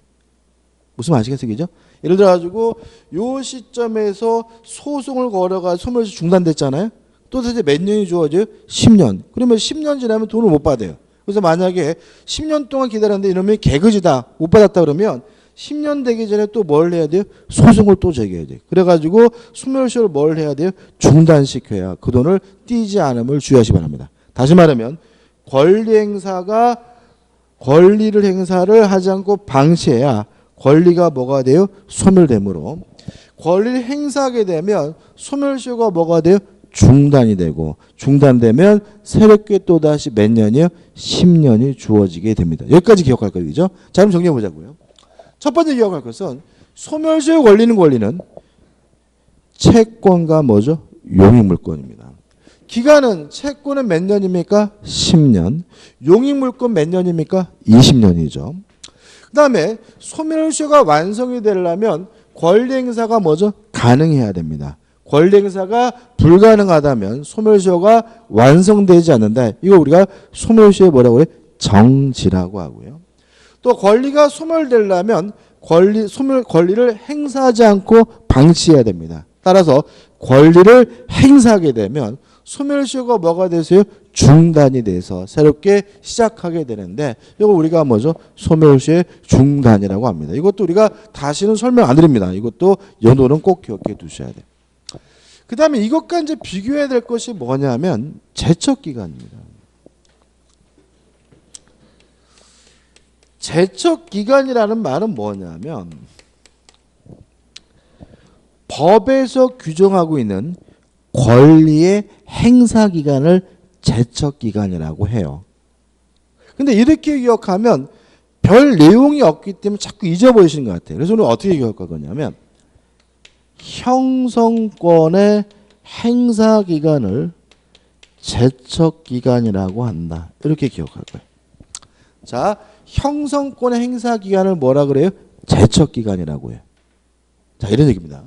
무슨 아시겠어요? 그죠? 예를 들어 가지고 요 시점에서 소송을 걸어가 소멸시 중단됐잖아요. 또 다시 몇 년이 주어져요? 10년. 그러면 10년 지나면 돈을 못 받아요. 그래서 만약에 10년 동안 기다렸는데 이놈이 개그지다 못 받았다 그러면 10년 되기 전에 또 뭘 해야 돼요? 소송을 또 제기해야 돼요. 그래가지고 소멸시효를 뭘 해야 돼요? 중단시켜야 그 돈을 띄지 않음을 주의하시 바랍니다. 다시 말하면 권리 행사가 권리를 행사를 하지 않고 방치해야 권리가 뭐가 돼요? 소멸되므로 권리를 행사하게 되면 소멸시효가 뭐가 돼요? 중단이 되고 중단되면 새롭게 또다시 몇 년이요? 10년이 주어지게 됩니다. 여기까지 기억할 거예요. 그죠? 자, 그럼 정리해 보자고요. 첫 번째 기억할 것은 소멸시효에 걸리는 권리는 채권과 뭐죠? 용익물권입니다. 기간은 채권은 몇 년입니까? 10년. 용익물권 몇 년입니까? 20년이죠. 그 다음에 소멸시효가 완성이 되려면 권리 행사가 뭐죠? 가능해야 됩니다. 권리 행사가 불가능하다면 소멸시효가 완성되지 않는다. 이거 우리가 소멸시효에 뭐라고 그래? 정지라고 하고요. 또 권리가 소멸되려면 권리를 행사하지 않고 방치해야 됩니다. 따라서 권리를 행사하게 되면 소멸시효가 뭐가 되세요? 중단이 돼서 새롭게 시작하게 되는데 이걸 우리가 뭐죠? 소멸시효의 중단이라고 합니다. 이것도 우리가 다시는 설명 안 드립니다. 이것도 연도는 꼭 기억해 두셔야 돼요. 그 다음에 이것과 이제 비교해야 될 것이 뭐냐면 제척기간입니다. 제척기간이라는 말은 뭐냐면 법에서 규정하고 있는 권리의 행사기간을 제척기간이라고 해요. 근데 이렇게 기억하면 별 내용이 없기 때문에 자꾸 잊어버리시는 것 같아요. 그래서 오늘 어떻게 기억할 거냐면 형성권의 행사기간을 제척기간이라고 한다. 이렇게 기억할 거예요. 자, 형성권의 행사기간을 뭐라 그래요? 제척기간이라고 해요. 자, 이런 얘기입니다.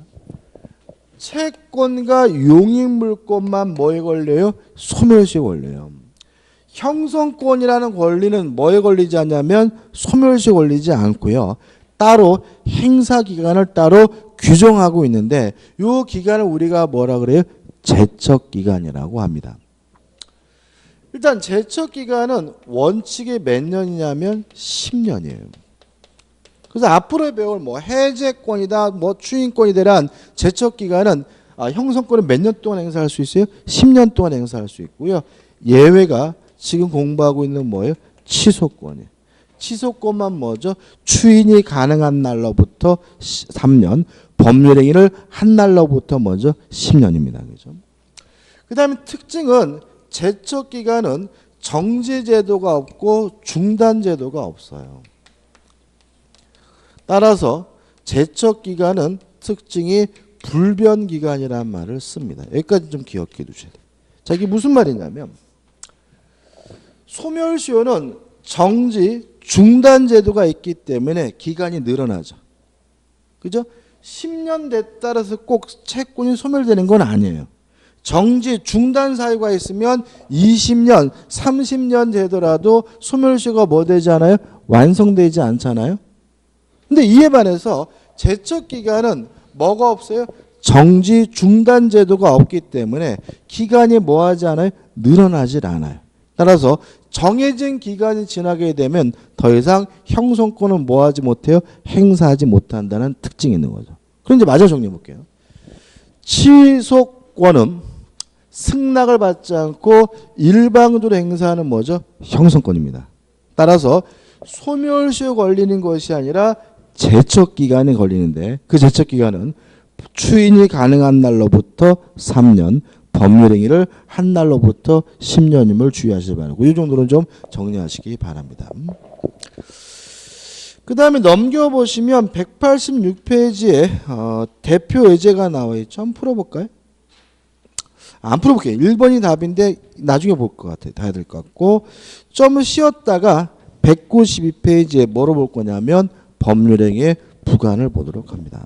채권과 용익물권만 뭐에 걸려요? 소멸시효에 걸려요. 형성권이라는 권리는 뭐에 걸리지 않냐면 소멸시효에 걸리지 않고요. 따로 행사기간을 따로 규정하고 있는데 이 기간을 우리가 뭐라 그래요? 제척기간이라고 합니다. 일단 제척기간은 원칙이 몇 년이냐면 10년이에요. 그래서 앞으로 배울 뭐 해제권이다, 뭐 추인권이 대한 제척기간은 형성권은 몇 년 동안 행사할 수 있어요? 10년 동안 행사할 수 있고요. 예외가 지금 공부하고 있는 뭐예요? 취소권이에요. 취소권만 뭐죠? 추인이 가능한 날로부터 3년, 법률행위를 한 날로부터 뭐죠? 10년입니다. 그죠? 그 다음에 특징은 제척기간은 정지제도가 없고 중단제도가 없어요. 따라서 제척기간은 특징이 불변기간이라는 말을 씁니다. 여기까지 좀 기억해 두셔야 돼요. 자, 이게 무슨 말이냐면 소멸시효는 정지, 중단제도가 있기 때문에 기간이 늘어나죠. 그죠? 10년 됐다 해서 꼭 채권이 소멸되는 건 아니에요. 정지, 중단 사유가 있으면 20년, 30년 되더라도 소멸시효가 뭐 되지 않아요? 완성되지 않잖아요. 근데 이에 반해서 제척기간은 뭐가 없어요? 정지, 중단 제도가 없기 때문에 기간이 뭐 하지 않아요? 늘어나질 않아요. 따라서 정해진 기간이 지나게 되면 더 이상 형성권은 뭐 하지 못해요? 행사하지 못한다는 특징이 있는 거죠. 그럼 이제 마저 정리해 볼게요. 취소권은 승낙을 받지 않고 일방적으로 행사하는 뭐죠? 형성권입니다. 따라서 소멸시효 걸리는 것이 아니라 제척기간이 걸리는데 그 제척기간은 추인이 가능한 날로부터 3년, 법률행위를 한 날로부터 10년임을 주의하시기 바라고 이 정도는 좀 정리하시기 바랍니다. 그 다음에 넘겨보시면 186페이지에 대표 예제가 나와 있죠. 한번 풀어볼까요? 안 풀어볼게요. 1번이 답인데 나중에 볼 것 같아요. 다 해야 될 것 같고 좀 쉬었다가 192페이지에 뭐로 볼 거냐면 법률행위의 부관을 보도록 합니다.